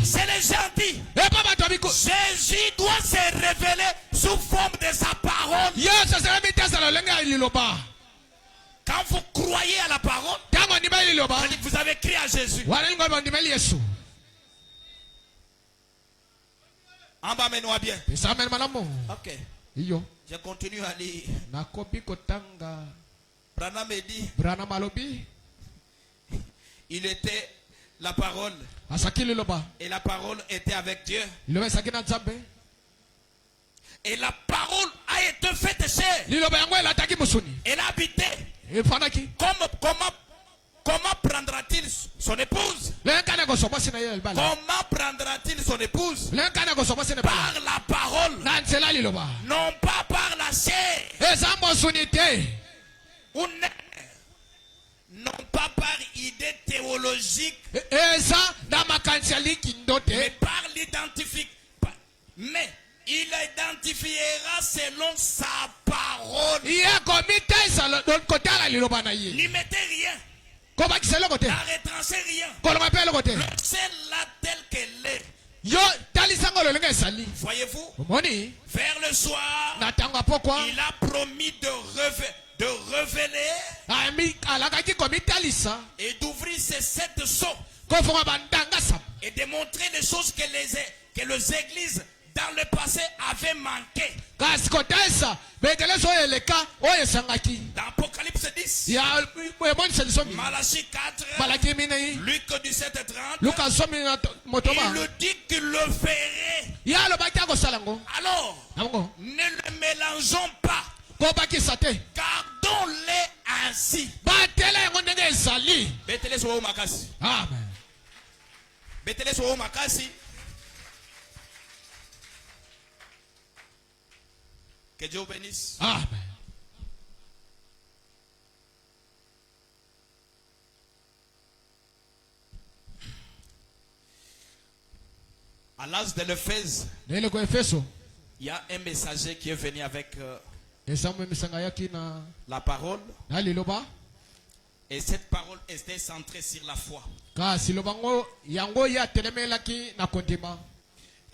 c'est les gentils. Jésus doit se révéler sous forme de sa parole. Quand vous croyez à la parole, vous avez crié à Jésus. En bas, mets-nous bien. Ok. Je continue à lire. Branham me dit, il était la parole. Et la parole était avec Dieu. Et la parole a été faite chair. Elle a habité. Comment prendra-t-il son épouse? Comment prendra-t-il son épouse? Par la parole. Non pas par la chair. Ou non pas par idée théologique. Mais par l'identification. Mais il identifiera selon sa parole. N'y mettez rien. Ne retrancez rien. C'est là tel qu'elle est. Voyez-vous, vers le soir, il a promis de révéler et d'ouvrir ces 7 sceaux et de montrer les choses que les églises dans le passé avaient manqué. Dans Apocalypse 10, Malachie 4, Luc 17:30, il dit qu'il le ferait. Alors, ne le mélangeons pas. Gardons-les ainsi. Que Dieu bénisse. Amen. À l'âge de l'Éphèse, il y a un messager qui est venu avec la parole. Et cette parole était centrée sur la foi.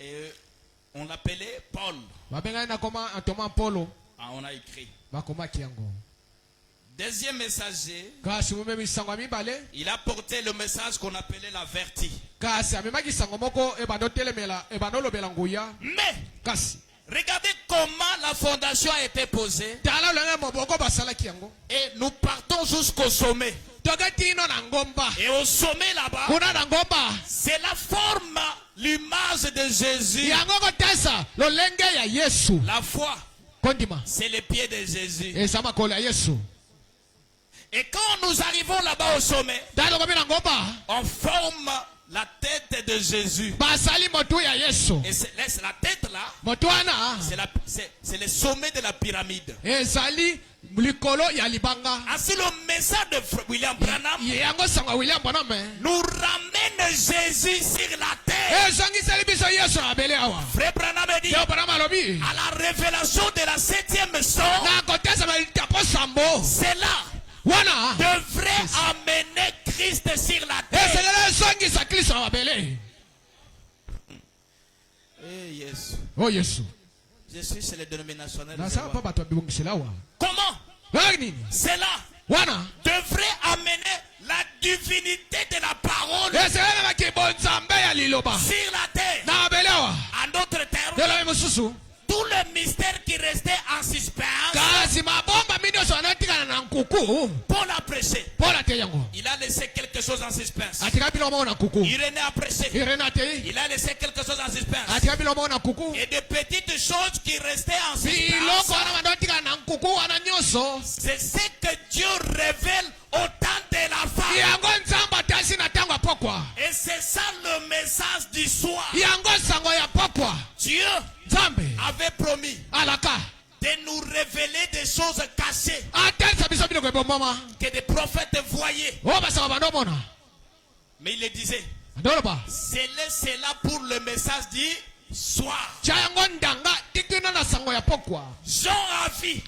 Et on l'appelait Paul. On a écrit. Deuxième messager, il a porté le message qu'on appelait la vertu. Mais regardez comment la fondation a été posée. Et nous partons jusqu'au sommet. Et au sommet là-bas, c'est la forme, l'image de Jésus. La foi, c'est les pieds de Jésus. Et quand nous arrivons là-bas au sommet, on forme la tête de Jésus. Et c'est la tête là, c'est le sommet de la pyramide. Ainsi le message de William Branham nous ramène Jésus sur la terre. Frère Branham dit à la révélation de la 7e son, c'est là devrait amener Christ sur la terre. Oh yes. Je suis chez les dénominationnels. Comment? Cela devrait amener la divinité de la parole sur la terre. En d'autres termes, tout le mystère qui restait en suspens, Paul a prêché. Il a laissé quelque chose en suspens. Irénée a prêché. Il a laissé quelque chose en suspens. Et des petites choses qui restaient en suspens, c'est ce que Dieu révèle au temps de la fin. Et c'est ça le message du soir. Dieu avait promis de nous révéler des choses cachées que des prophètes voyaient. Mais il le disait, c'est là pour le message du soir. Jean a vu.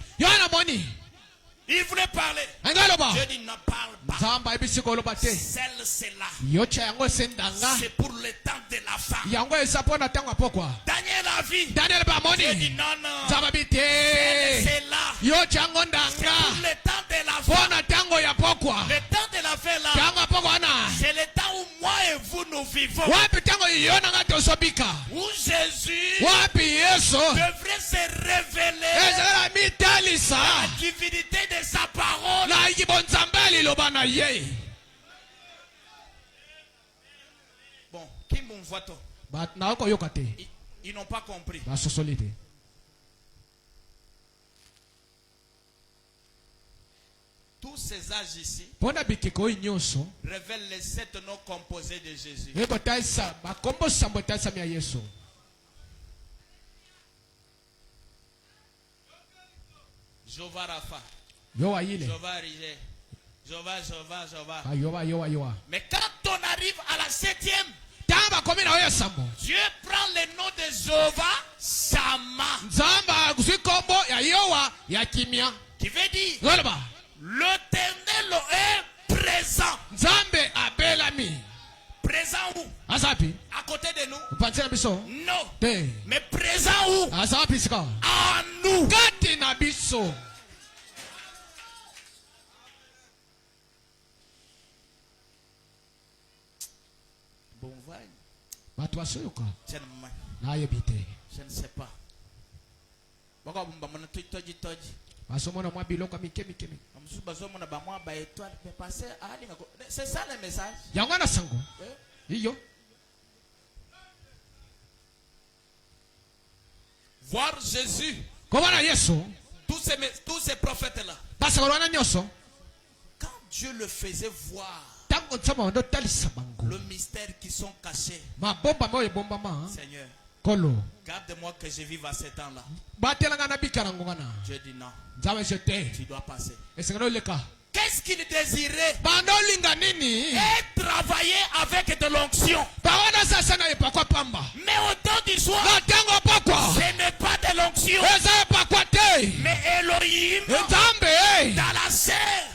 Il voulait parler. Dieu dit ne parle pas. Celle c'est là. C'est pour le temps de la fin. Daniel a vu. Dieu dit non, non. C'est là. C'est pour le temps de la fin. Le temps de la fin là. C'est le temps où moi et vous nous vivons. Où Jésus devrait se révéler la divinité de sa parole. Bon, qui m'en voit-on? Ils n'ont pas compris. Tous ces âges ici révèlent les 7 noms composés de Jésus. Jova Rapha, Jova Rigé, Jova. Mais quand on arrive à la 7e, Dieu prend le nom de Jova Sama, qui veut dire l'Éternel est présent. Présent où? À côté de nous? Non. Mais présent où? En nous. Bon voile. Je ne sais pas. C'est ça le message. Voir Jésus. Tous ces prophètes-là. Quand Dieu le faisait voir, le mystère qui sont cachés. Seigneur, garde-moi que je vive à ce temps-là. Je dis non. Tu dois passer. Qu'est-ce qu'il désirait? Et travailler avec de l'onction. Mais au temps du soir, ce n'est pas de l'onction. Mais Elohim, dans la chair,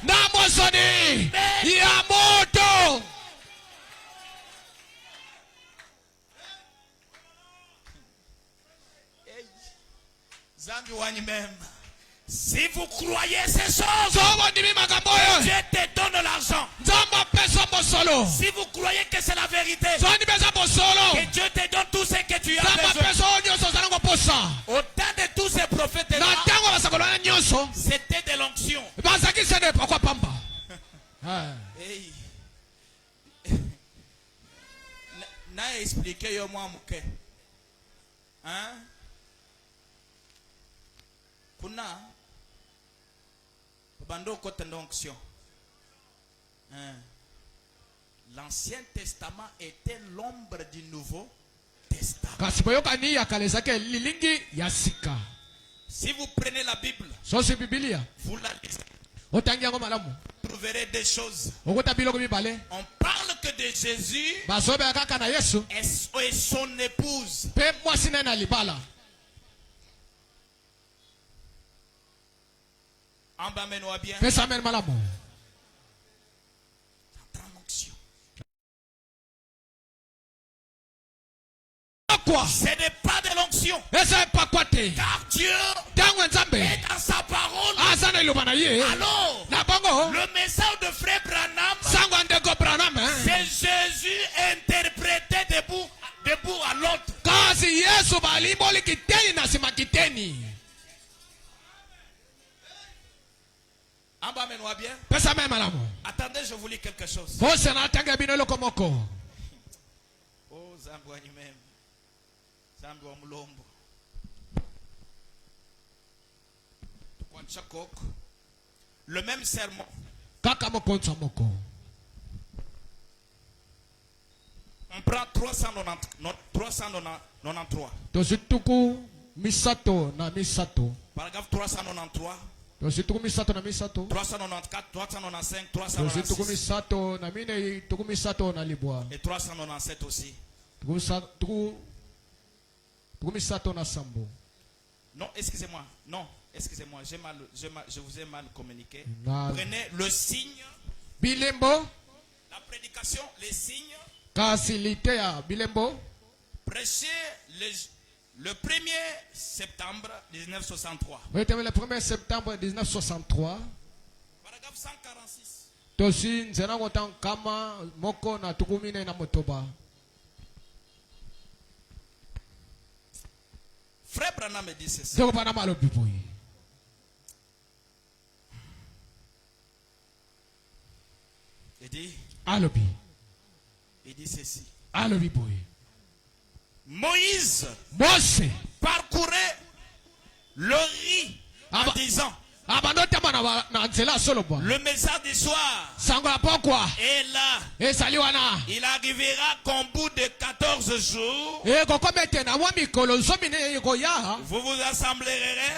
même. Si vous croyez ces choses, Dieu te donne l'argent. Si vous croyez que c'est la vérité, que Dieu te donne tout ce que tu as besoin. Au temps de tous ces prophètes-là, c'était de l'onction. Hey. N'a expliqué yo moi muke. Hein? Kuna bando kote onction. L'Ancien Testament était l'ombre du Nouveau Testament. Si vous prenez la Bible, vous la lisez, vous trouverez des choses. On parle que de Jésus et son épouse. En bas, mets-nous bien. Ce n'est pas de l'onction. Car Dieu est dans sa parole. Alors, le message de frère Branham, c'est Jésus interprété de bout à l'autre. En bas, mets-nous bien. Attendez, je vous lis quelque chose. Oh, Zambouani même. Le même sermon. On prend 393. Paragraphe 393. 394, 395, 396 et 397 aussi. Non, excusez-moi. Non, excusez-moi. Je vous ai mal communiqué. Prenez le signe. La prédication, les signes. Prêchez le 1er septembre 1963. Le 1er septembre 1963. Paragraphe 146. Frère Branham me dit ceci. Il dit ceci. Moïse parcourait le riz en disant: le message du soir est là. Il arrivera qu'au bout de 14 jours, vous vous assemblerez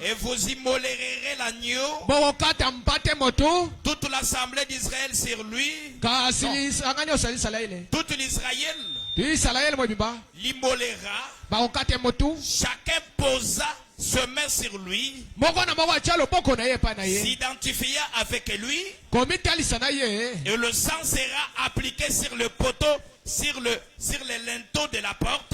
et vous immolérez l'agneau. Toute l'assemblée d'Israël sur lui. Toute l'Israël l'immolera. Chacun posa se met sur lui, s'identifia avec lui, et le sang sera appliqué sur le poteau, sur les linteaux de la porte.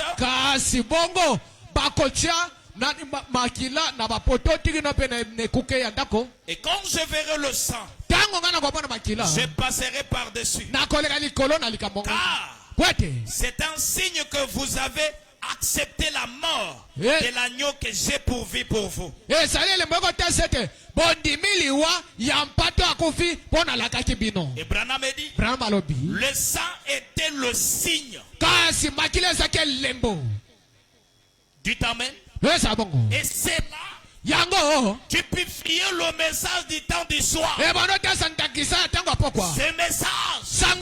Et quand je verrai le sang, je passerai par-dessus. Car c'est un signe que vous avez accepté la mort de l'agneau que j'ai pourvu pour vous. Et Branham dit, le sang était le signe. Du amen. Et c'est là typifier le message du temps du soir. Ce message, c'est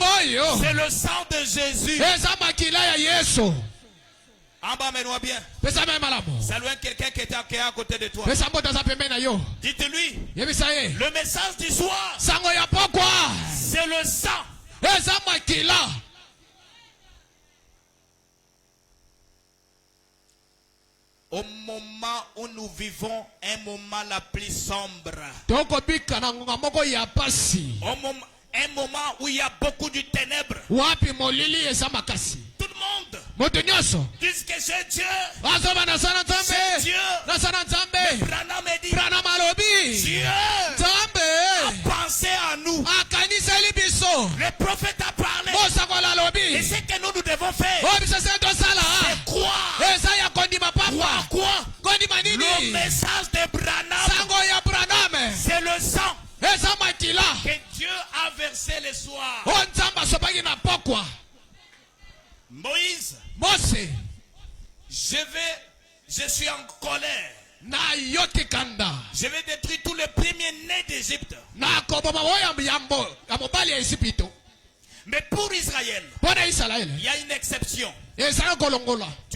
le sang de Jésus. En bas, mets-nous bien. Saluez quelqu'un qui est à côté de toi. Dites-lui, le message du soir, c'est le sang. Au moment où nous vivons un moment la plus sombre, un moment où il y a beaucoup de ténèbres, tout le monde disent que c'est Dieu. C'est Dieu. Mais Branham dit, Dieu a pensé à nous. Le prophète a parlé. Et ce que nous devons faire, c'est croire. Quoi? Le message de Branham, c'est le sang que Dieu a versé le soir. Moïse, je suis en colère. Je vais détruire tous les premiers-nés d'Égypte. Mais pour Israël, il y a une exception. Tu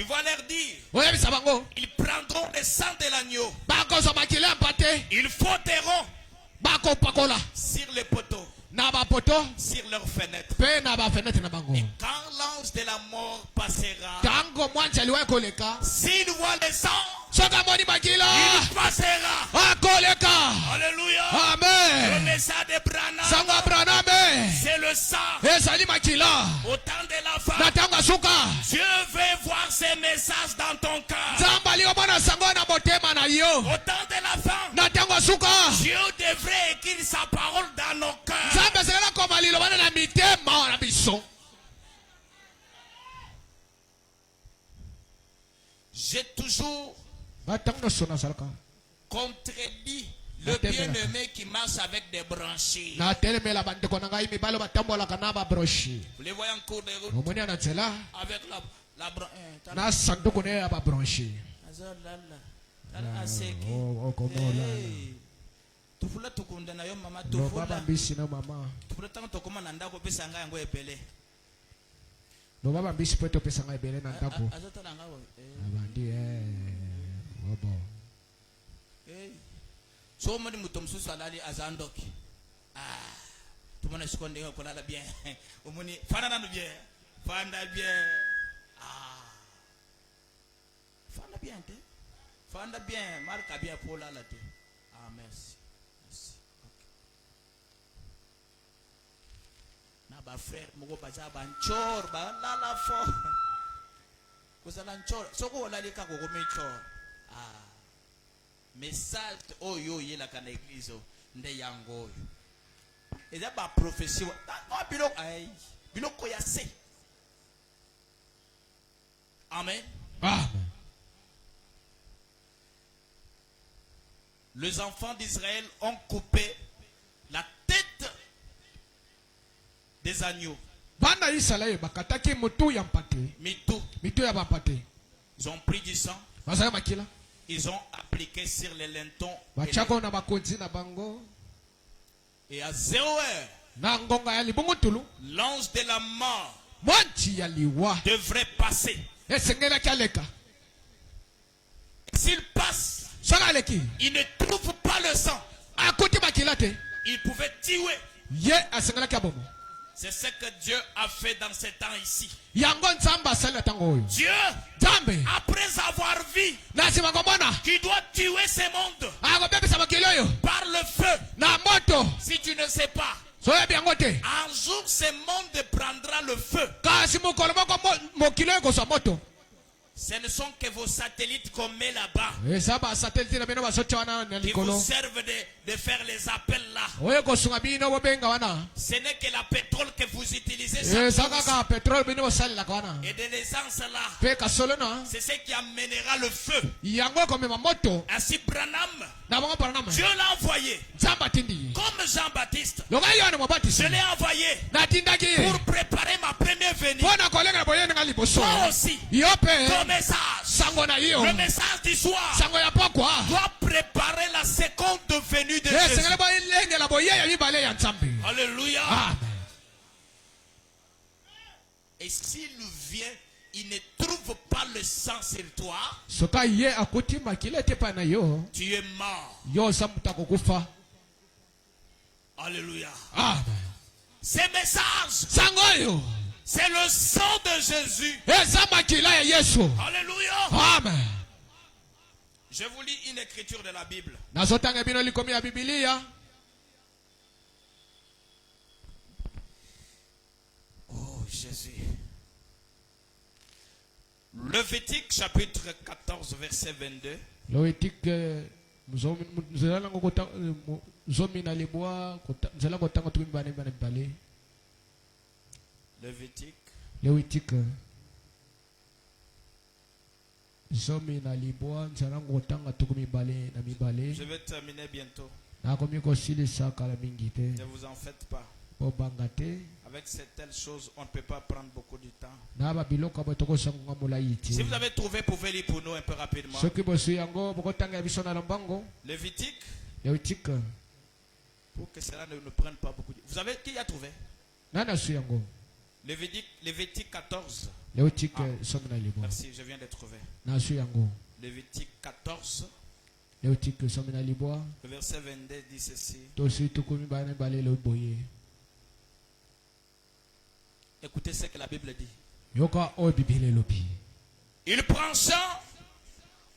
vas leur dire, ils prendront le sang de l'agneau. Ils frotteront sur les poteaux, sur leurs fenêtres. Et quand l'ange de la mort passera, s'il voit le sang, il passera. Alléluia. Amen. Le message de Branham, c'est le sang. Au temps de la fin, Dieu veut voir ces messages dans ton cœur. Au temps de la fin, Dieu devrait écrire sa parole dans nos cœurs. J'ai toujours contredit le bien-aimé qui marche avec des branchies. Vous les voyez en cours de route avec la branche. Tufula tukunda na yo mama tufula. Tufula tango tokoma na ndako pesa nga yango epele. No baba mbisi pweto pesa nga ebele na ndako. Azotala nga wo. Abandi obo. So modi mutomsusu alali azandoki. Tumona sikonde ko lala bien. Omoni fana nanu bien. Fanda bien. Fanda bien te. Fanda bien, marque bien pour la te. Merci. Ba frère moko baza banchor ba la fo kozala nchor soko olalika ko komechor message oyo yela kana église nde yango eza ba prophétie biloko ya se. Amen. Les enfants d'Israël ont coupé la tête des agneaux. Ils ont pris du sang. Ils ont appliqué sur les lintons. Et à 0 heure, l'ange de la mort devrait passer. S'il passe, il ne trouve pas le sang. Il pouvait tuer. C'est ce que Dieu a fait dans ces temps ici. Dieu, après avoir vu qu'il doit tuer ce monde par le feu, si tu ne sais pas, un jour ce monde prendra le feu. Ce ne sont que vos satellites qu'on met là-bas qui vous servent de faire les appels là. Ce n'est que la pétrole que vous utilisez et de l'essence là. C'est ce qui amènera le feu. Ainsi Branham, Dieu l'a envoyé comme Jean-Baptiste. Je l'ai envoyé pour préparer ma première venue. Toi aussi, le message du soir doit préparer la seconde venue de Jésus. Alléluia. Et s'il vient, il ne trouve pas le sang sur toi, tu es mort. Alléluia. Ces messages, c'est le sang de Jésus. Alléluia. Amen. Je vous lis une écriture de la Bible. Oh Jésus. Lévitique chapitre 14 verset 22. Lévitique. Je vais terminer bientôt. Ne vous en faites pas. Avec cette telle chose, on ne peut pas prendre beaucoup de temps. Si vous avez trouvé, pouvez lire pour nous un peu rapidement. Lévitique. Pour que cela ne nous prenne pas beaucoup de temps. Vous avez qui a trouvé? Lévitique 14. Merci, je viens de trouver. Lévitique 14. Le verset 22 dit ceci. Écoutez ce que la Bible dit. Il prend sang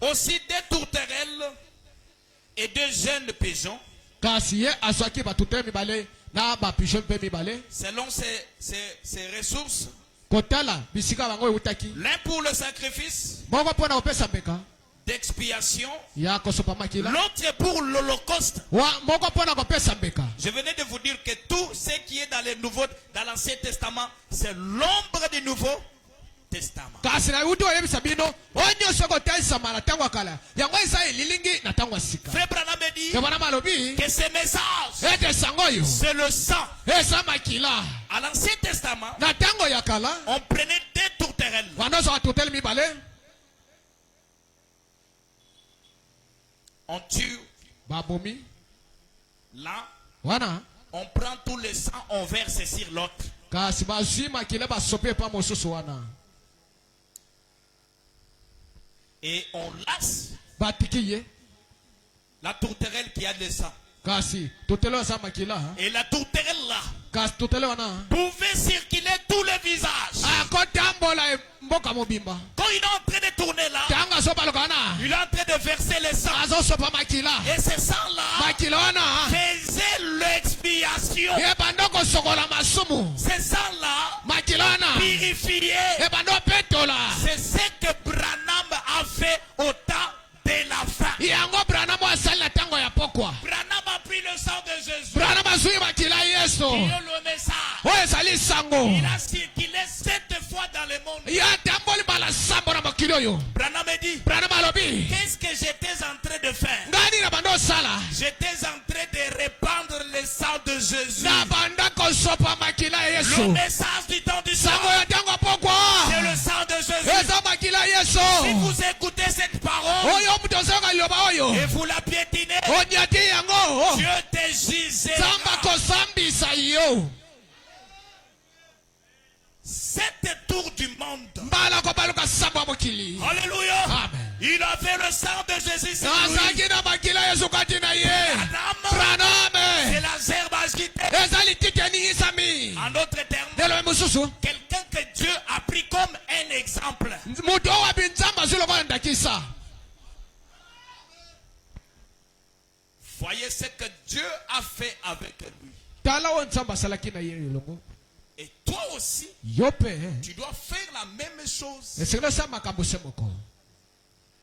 aussi des tourterelles et de jeunes pigeons. Selon ses ressources. L'un pour le sacrifice d'expiation, l'autre pour l'holocauste. Je venais de vous dire que tout ce qui est dans l'Ancien Testament, c'est l'ombre du Nouveau Testament. Frère Branham dit que ce message, c'est le sang. À l'Ancien Testament, on prenait des tourterelles. On tue. Là, on prend tout le sang, on verse sur l'autre. Et on lasse la tourterelle qui a le sang. Et la tourterelle là pouvait circuler tout le visage. Quand il est en train de tourner là, il est en train de verser le sang. Et ce sang là faisait l'expiation. Ce sang là purifiait. C'est ce que Branham a fait au temps de la fin. Branham a pris le sang de Jésus. Il a le message. Il a circulé 7 fois dans le monde. Branham dit, qu'est-ce que j'étais en train de faire? J'étais en train de répandre le sang de Jésus. Le message du temps du sang, c'est le sang de Jésus. Si vous écoutez cette parole et vous la piétinez, Dieu te jugera. 7 tours du monde. Alléluia. Amen. Il avait le sang de Jésus sur lui. C'est la gerbe agitée. En d'autres termes, quelqu'un que Dieu a pris comme un exemple. Voyez ce que Dieu a fait avec lui. Et toi aussi, tu dois faire la même chose.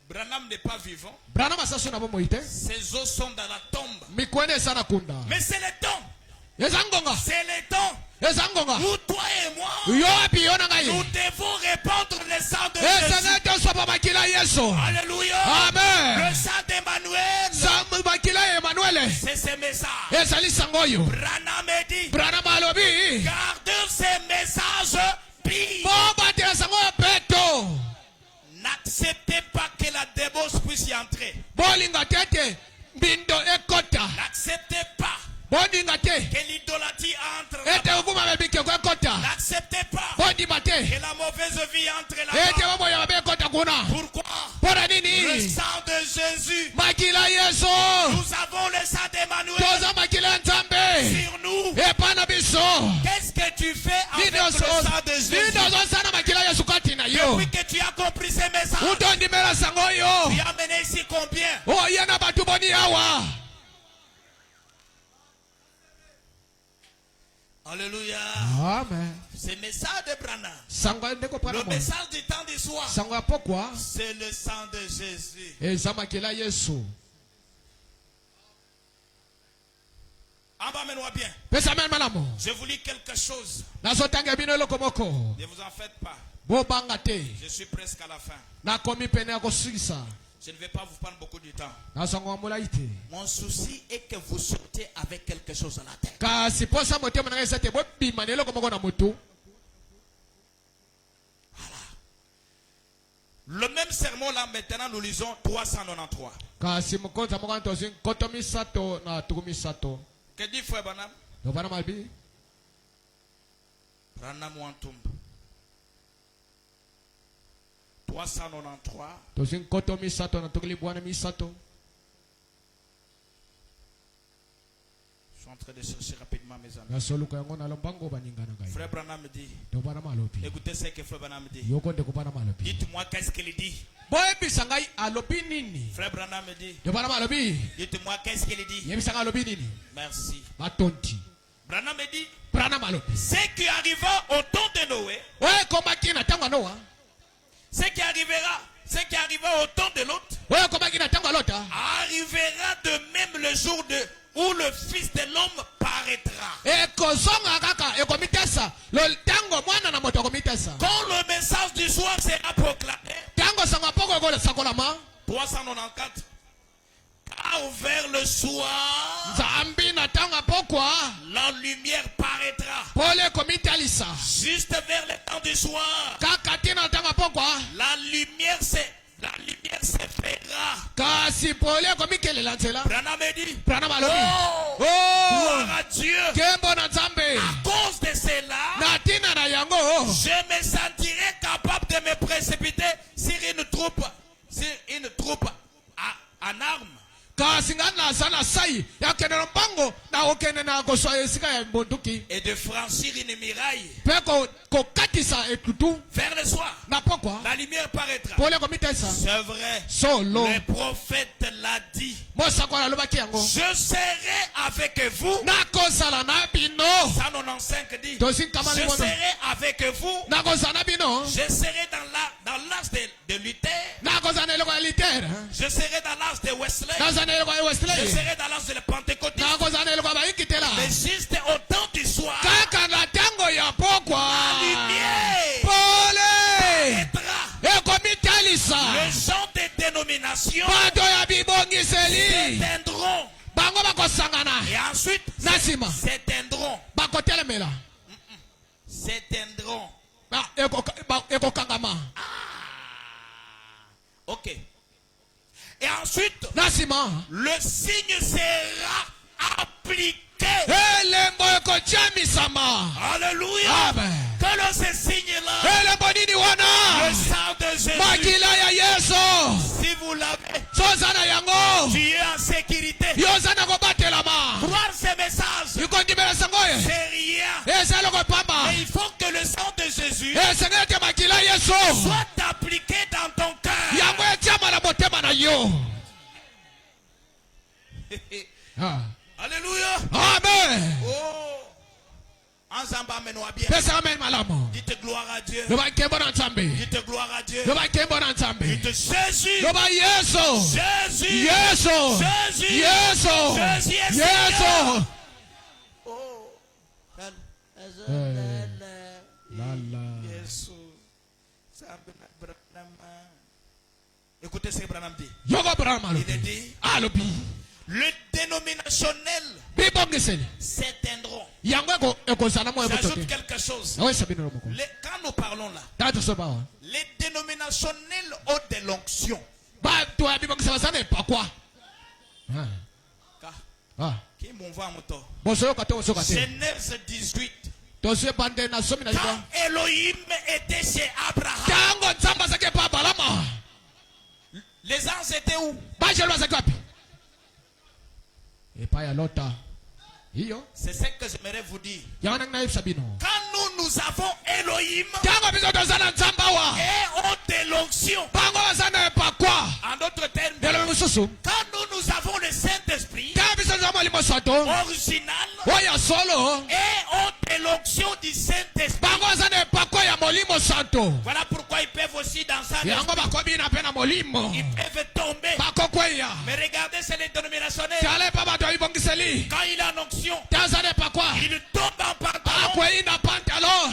Branham n'est pas vivant. Ses os sont dans la tombe. Mais c'est le temps. C'est le temps où toi et moi, nous devons répandre le sang de Jésus. Alléluia. Amen. Le sang d'Emmanuel, c'est ce message. Branham dit, gardez ces messages purs. N'acceptez pas que la débauche puisse y entrer. N'acceptez pas que l'idolâtrie entre là-bas. N'acceptez pas que la mauvaise vie entre là-bas. Pourquoi? Le sang de Jésus. Nous avons le sang d'Emmanuel sur nous. Qu'est-ce que tu fais avec le sang de Jésus? Depuis que tu as compris ces messages, tu as mené ici combien? Alléluia. Amen. C'est le message de Branham. Le message du temps du soir, c'est le sang de Jésus. Emmène-moi bien. Je vous lis quelque chose. Ne vous en faites pas. Je suis presque à la fin. Je ne vais pas vous prendre beaucoup de temps. Mon souci est que vous sortez avec quelque chose dans la tête. Voilà. Le même sermon là, maintenant nous lisons 393. Que dit Frère Branham? Branham Wantumba. 393. Tozinkoto misato na tukili bwana misato. Je suis en train de chercher rapidement mes amis. Nasoluka yango na lombango baningana ngai. Frère Branham dit. Tobana malopi. Écoutez ce que Frère Branham dit. Yoko nde kubana malopi. Dites-moi qu'est-ce qu'il dit. Boye bisangai alopi nini? Frère Branham dit. Tobana malopi. Dites-moi qu'est-ce qu'il dit. Yebisanga alopi nini? Merci. Batonti. Branham dit. Branham malopi. Ce qui arriva au temps de Noé. Ouais, komaki na tanga Noa. Ce qui arriva au temps de Lot. Ouais, komaki na tanga Lot. Arrivera de même le jour où le Fils de l'homme paraîtra. Quand le message du soir sera proclamé. 394. Car vers le soir, la lumière paraîtra. Juste vers le temps du soir, la lumière s'effacera. Branham dit. Oh, gloire à Dieu. À cause de cela, je me sentirai capable de me précipiter sur une troupe en armes. Et de franchir une muraille. Vers le soir, la lumière paraîtra. C'est vrai. Le prophète l'a dit. Je serai avec vous. 195 dit. Je serai avec vous. Je serai dans l'âge de Luther. Je serai dans l'âge de Wesley. Je serai dans l'âge de la Pentecôte. Mais juste au temps du soir, la lumière paraîtra. Les gens des dénominations s'éteindront. Et ensuite s'éteindront. S'éteindront. Ok. Et ensuite, le signe sera appliqué. Alléluia. Que l'on se signe là. Le sang de Jésus. Si vous l'avez, tu es en sécurité. Croire ces messages, c'est rien. Mais il faut que le sang de Jésus soit appliqué dans ton cœur. Alléluia. Amen. Oh. Ensemble, amène-nous bien. Dites gloire à Dieu. Dites gloire à Dieu. Dites Jésus. Jésus. Jésus. Oh. Écoutez ce que Branham dit. Il dit. Le dénominationnel s'éteindront. J'ajoute quelque chose. Quand nous parlons là, les dénominationnels ont de l'onction. Qui m'envoie mon tour? Genèse 18. Quand Elohim était chez Abraham, les anges étaient où? C'est ce que j'aimerais vous dire. Quand nous avons Elohim et on de l'onction, en d'autres termes, quand nous avons le Saint-Esprit original et on de l'onction du Saint-Esprit, voilà pourquoi ils peuvent aussi danser. Ils peuvent tomber. Mais regardez, c'est les dénominationnels. Quand il a en onction, il tombe en pantalon.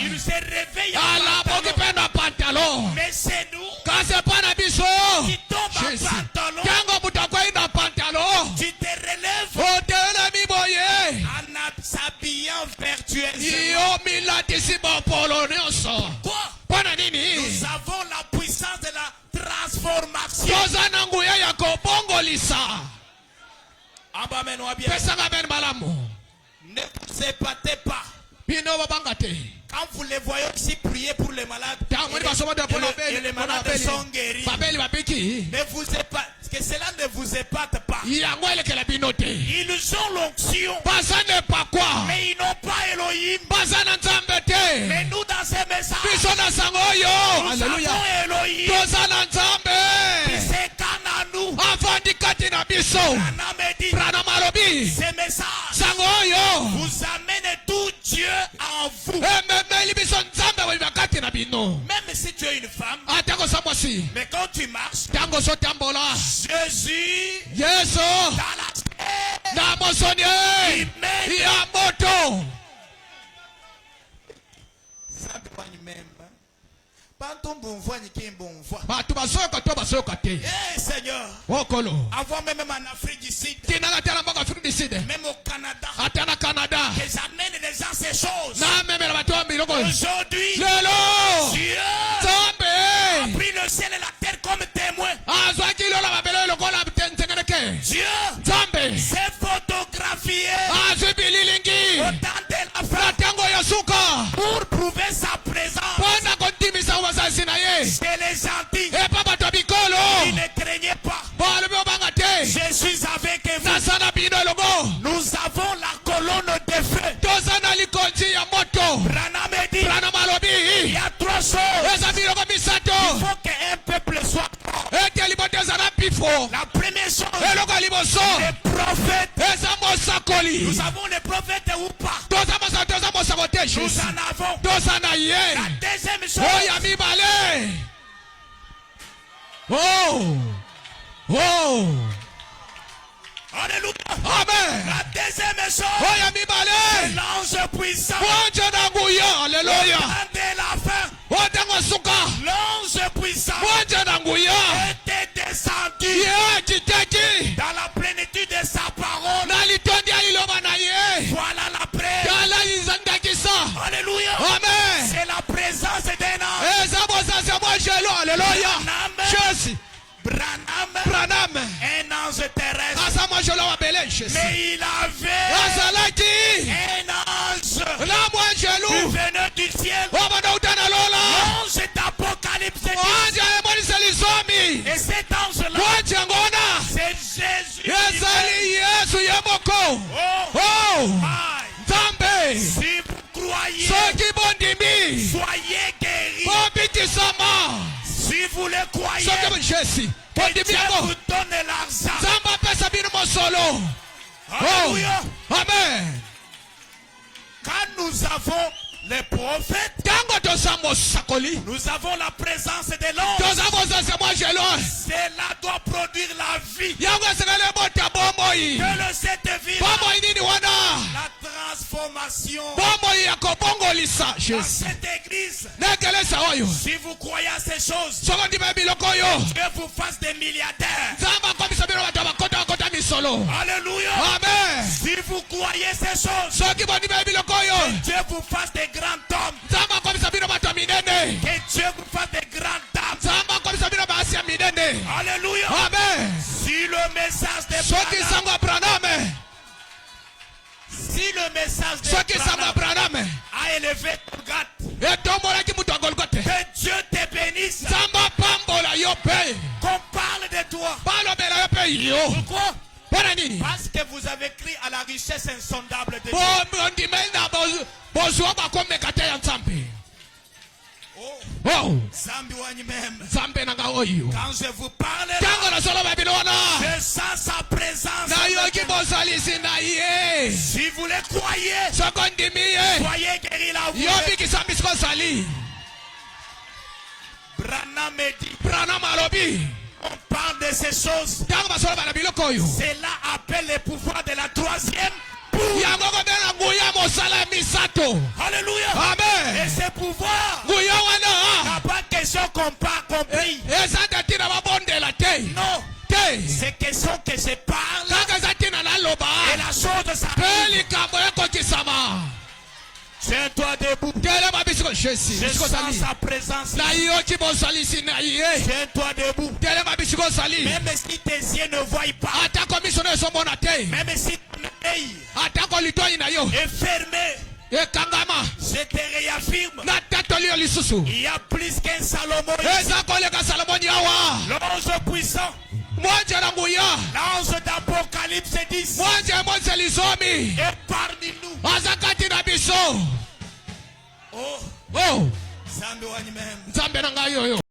Il se réveille en pantalon. Mais c'est nous qui tombons en pantalon. Tu te relèves en s'habillant vertueusement. Quoi? Nous avons la puissance de la transformation. Ne vous épatez pas. Quand vous les voyez aussi prier pour les malades, et les malades sont guéris. Que cela ne vous épate pas. Ils ont l'onction, mais ils n'ont pas Elohim. Mais nous dans ces messages, nous avons Elohim. C'est quand à nous. Ces messages vous amènent tout Dieu en vous. Même si tu es une femme, mais quand tu marches, Jésus, dans la terre, Seigneur, avant même en Afrique du Sud, même au Canada, qu'ils amènent les gens ces choses. Aujourd'hui, Dieu a pris le ciel et la terre comme témoin. Dieu s'est photographié au temps de la fin pour prouver sa présence chez les gentils. Ils ne craignaient pas. Je suis avec vous. Nous avons la colonne de feu. Branham dit, il y a trois choses. Il faut qu'un peuple soit fort. La première chose, les prophètes. Nous avons les prophètes ou pas? Nous en avons. La deuxième chose, alléluia. Amen. La deuxième chose, c'est l'ange puissant. Alléluia. De la fin, l'ange puissant était descendu dans la plénitude de sa parole. Voilà la preuve. Alléluia. Amen. C'est la présence d'un ange. Branham, un ange terrestre. Mais il avait un ange qui venait du ciel. L'ange d'Apocalypse. Et cet ange-là, c'est Jésus. Si vous croyez, soyez guéris. Si vous le croyez, que Dieu vous donne l'argent. Alléluia. Amen. Quand nous avons les prophètes, nous avons la présence de l'ange. Cela doit produire la vie. Que cette vie, la transformation dans cette église. Si vous croyez à ces choses, Dieu vous fasse des milliardaires. Alléluia. Amen. Si vous croyez ces choses, Dieu vous fasse des grands hommes. Que Dieu vous fasse des grandes dames. Alléluia. Amen. Si le message de Branham a élevé ton gâte, que Dieu te bénisse. Qu'on parle de toi. Pourquoi? Parce que vous avez crié à la richesse insondable de Dieu. Quand je vous parle, je sens sa présence. Si vous le croyez, soyez guéris là où vous êtes. Branham dit, on parle de ces choses. Cela appelle le pouvoir de la troisième. Alléluia. Amen. Et ce pouvoir n'a pas question qu'on pas compris. Non. C'est question que je parle. Et la chose s'appelle. Tiens-toi debout. Je sens sa présence. Tiens-toi debout. Même si tes yeux ne voient pas. Même si ton œil est fermé. Je te réaffirme. Il y a plus qu'un Salomon. L'ange puissant. L'ange d'Apocalypse 10. Et parmi nous. Oh. Zambe wani même.